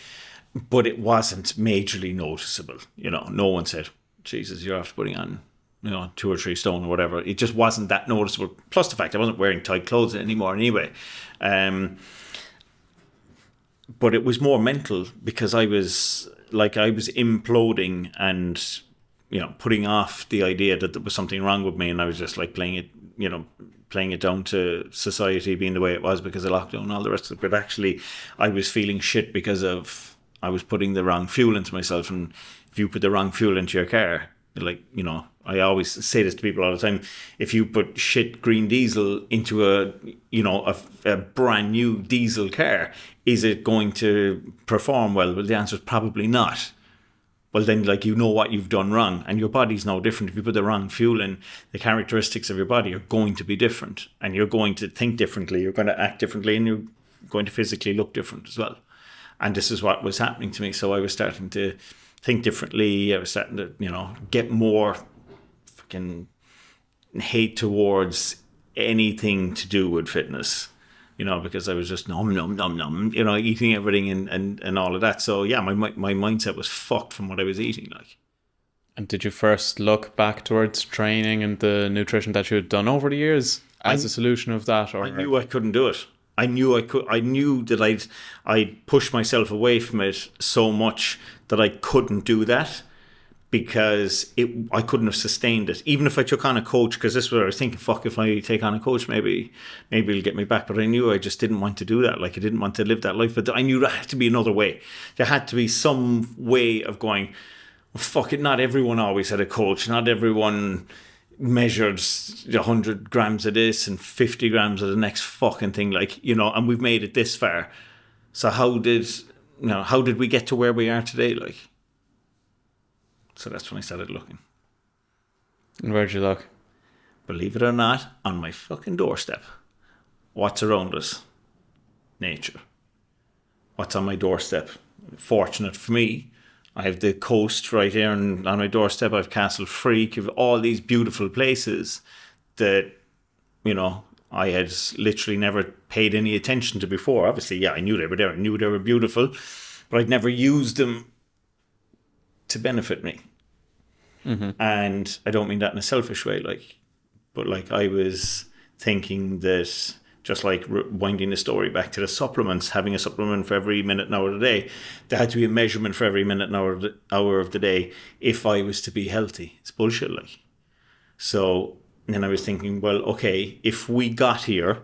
but it wasn't majorly noticeable. You know, no one said, Jesus, you're after putting on, you know, 2 or 3 stone or whatever. It just wasn't that noticeable. Plus the fact I wasn't wearing tight clothes anymore anyway. but it was more mental because I was imploding and, putting off the idea that there was something wrong with me, and I was just like playing it down to society being the way it was because of lockdown and all the rest of it. But actually, I was feeling shit because I was putting the wrong fuel into myself. And if you put the wrong fuel into your car, I always say this to people all the time: if you put shit green diesel into a brand new diesel car, is it going to perform well? Well, the answer is probably not. Well, then, what you've done wrong, and your body's no different. If you put the wrong fuel in, the characteristics of your body are going to be different, and you're going to think differently, you're going to act differently, and you're going to physically look different as well. And this is what was happening to me. So I was starting to think differently. I was starting to, get more fucking hate towards anything to do with fitness. Because I was just nom, eating everything and all of that. So, yeah, my mindset was fucked from what I was eating, like. And did you first look back towards training and the nutrition that you had done over the years as a solution of that? Or I knew I couldn't do it. I knew that I'd pushed myself away from it so much that I couldn't do that. Because I couldn't have sustained it, even if I took on a coach. Because this is what I was thinking: fuck, if I take on a coach, maybe he'll get me back. But I knew I just didn't want to do that. Like, I didn't want to live that life. But I knew there had to be another way. There had to be some way of going, well, fuck it. Not everyone always had a coach. Not everyone measured 100 grams of this and 50 grams of the next fucking thing. And we've made it this far. So how did we get to where we are today? Like. So that's when I started looking. And where'd you look? Believe it or not, on my fucking doorstep. What's around us? Nature. What's on my doorstep? Fortunate for me, I have the coast right here, and on my doorstep I have Castle Freak. I have all these beautiful places that, I had literally never paid any attention to before. Obviously, yeah, I knew they were there. I knew they were beautiful, but I'd never used them to benefit me. Mm-hmm. And I don't mean that in a selfish way, but I was thinking that, just like winding the story back to the supplements, having a supplement for every minute and hour of the day, there had to be a measurement for every minute and hour of the day if I was to be healthy. It's bullshit, So then I was thinking, well, okay, if we got here,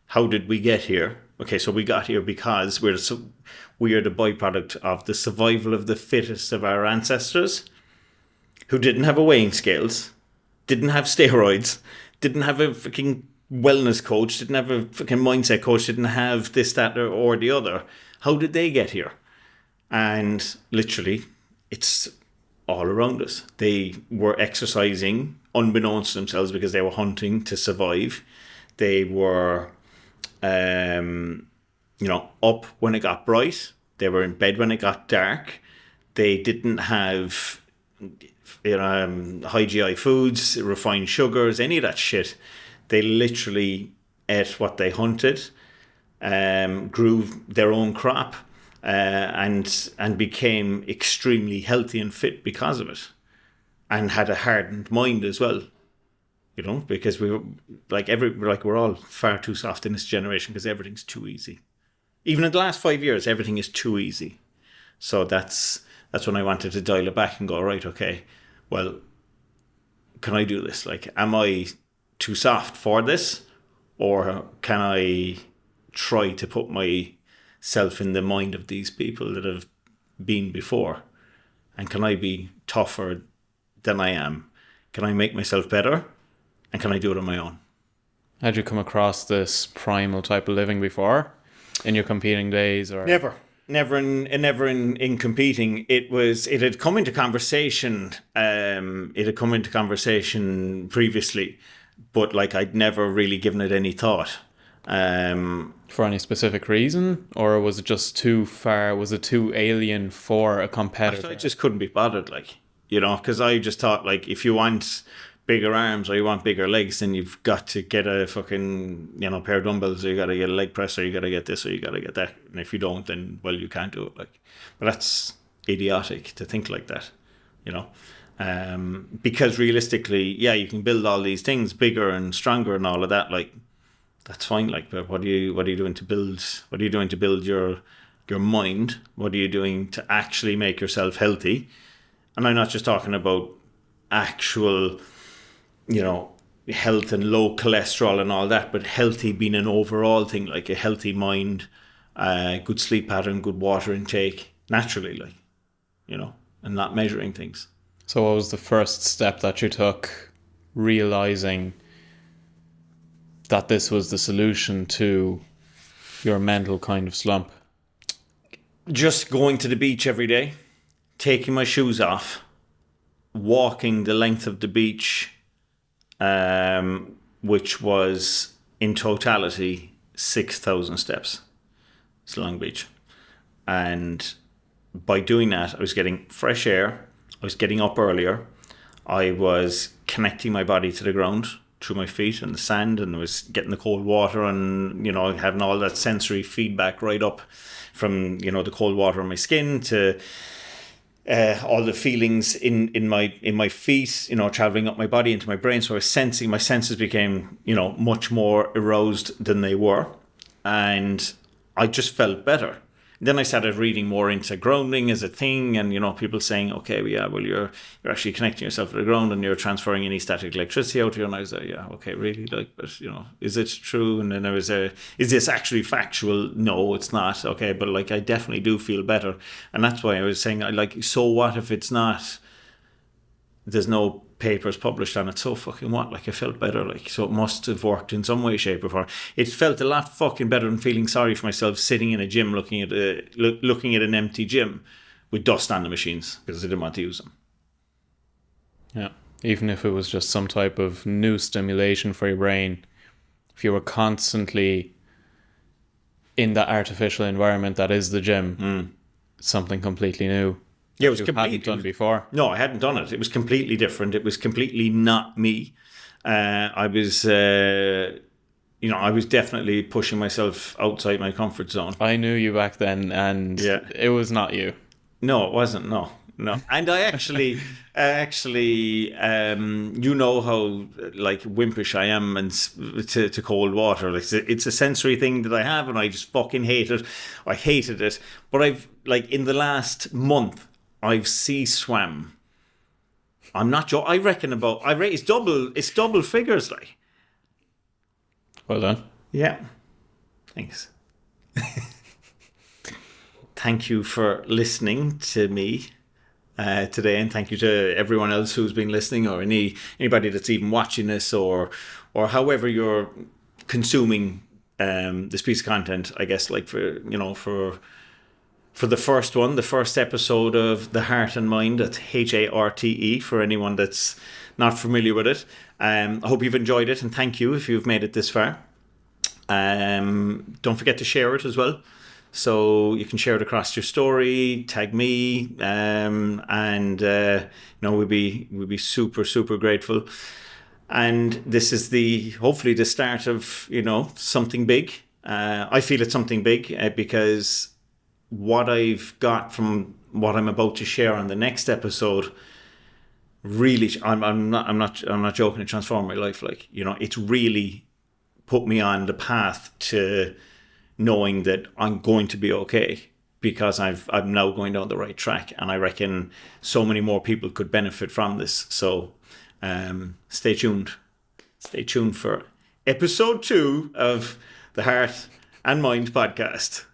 how did we get here? Okay, so we got here because we are the byproduct of the survival of the fittest of our ancestors, who didn't have a weighing scales, didn't have steroids, didn't have a fucking wellness coach, didn't have a fucking mindset coach, didn't have this, that, or the other. How did they get here? And literally, it's all around us. They were exercising unbeknownst to themselves because they were hunting to survive. They were, up when it got bright. They were in bed when it got dark. They didn't have high GI foods, refined sugars, any of that shit. They literally ate what they hunted, grew their own crop, and became extremely healthy and fit because of it, and had a hardened mind as well. Because we were we're all far too soft in this generation because everything's too easy. Even in the last 5 years, everything is too easy. So that's when I wanted to dial it back and go, right, okay, well, can I do this? Am I too soft for this? Or can I try to put myself in the mind of these people that have been before? And can I be tougher than I am? Can I make myself better? And can I do it on my own? Had you come across this primal type of living before in your competing days? Or Never in competing. It had come into conversation. It had come into conversation previously, but I'd never really given it any thought. For any specific reason, or was it just too far? Was it too alien for a competitor? I just couldn't be bothered, because I just thought, if you want bigger arms or you want bigger legs, then you've got to get a fucking pair of dumbbells, or you got to get a leg press, or you got to get this, or you got to get that. And if you don't, then you can't do it. But that's idiotic to think like that, because realistically, yeah, you can build all these things bigger and stronger and all of that. That's fine. But what are you doing to build? What are you doing to build your your mind? What are you doing to actually make yourself healthy? And I'm not just talking about actual, health and low cholesterol and all that, but healthy being an overall thing, like a healthy mind, good sleep pattern, good water intake, naturally, and not measuring things. So what was the first step that you took, realizing that this was the solution to your mental kind of slump? Just going to the beach every day, taking my shoes off, walking the length of the beach, which was in totality 6,000 steps. It's Long Beach. And by doing that, I was getting fresh air. I was getting up earlier. I was connecting my body to the ground through my feet and the sand, and I was getting the cold water and, having all that sensory feedback right up from, the cold water on my skin to all the feelings in my feet, traveling up my body into my brain. So I was sensing, my senses became, much more aroused than they were. And I just felt better. Then I started reading more into grounding as a thing, and people saying, okay, well, you're actually connecting yourself to the ground and you're transferring any static electricity out here. And I was like, yeah, okay, really, but is it true? And then I was, is this actually factual? No, it's not. Okay, but I definitely do feel better, and that's why I was saying, so what if it's not? There's no papers published on it, so fucking what? I felt better, so it must have worked in some way, shape or form. It felt a lot fucking better than feeling sorry for myself sitting in a gym looking at an empty gym with dust on the machines because I didn't want to use them. Yeah, even if it was just some type of new stimulation for your brain, if you were constantly in that artificial environment that is the gym, something completely new. Yeah, it was completely hadn't done before. No, I hadn't done it. It was completely different. It was completely not me. I was definitely pushing myself outside my comfort zone. I knew you back then, and it was not you. No, it wasn't. No. And I actually, you know how wimpish I am and to cold water. It's a sensory thing that I have, and I just fucking hate it. I hated it, but I've in the last month, I've sea swam. I'm not joking. I reckon it's double figures, Well done. Yeah. Thanks. Thank you for listening to me today, and thank you to everyone else who's been listening, or anybody that's even watching this, or however you're consuming this piece of content. I guess for the first episode of the Heart and Mind, that's Harte, for anyone that's not familiar with it. I hope you've enjoyed it, and thank you if you've made it this far. Don't forget to share it as well. So you can share it across your story, tag me, and we'll be super, super grateful. And this is hopefully the start of, something big. I feel it's something big because what I've got from what I'm about to share on the next episode, really, I'm not joking, it transformed my life. It's really put me on the path to knowing that I'm going to be okay, because I'm now going down the right track, and I reckon so many more people could benefit from this. So stay tuned for episode 2 of the Heart and Mind podcast.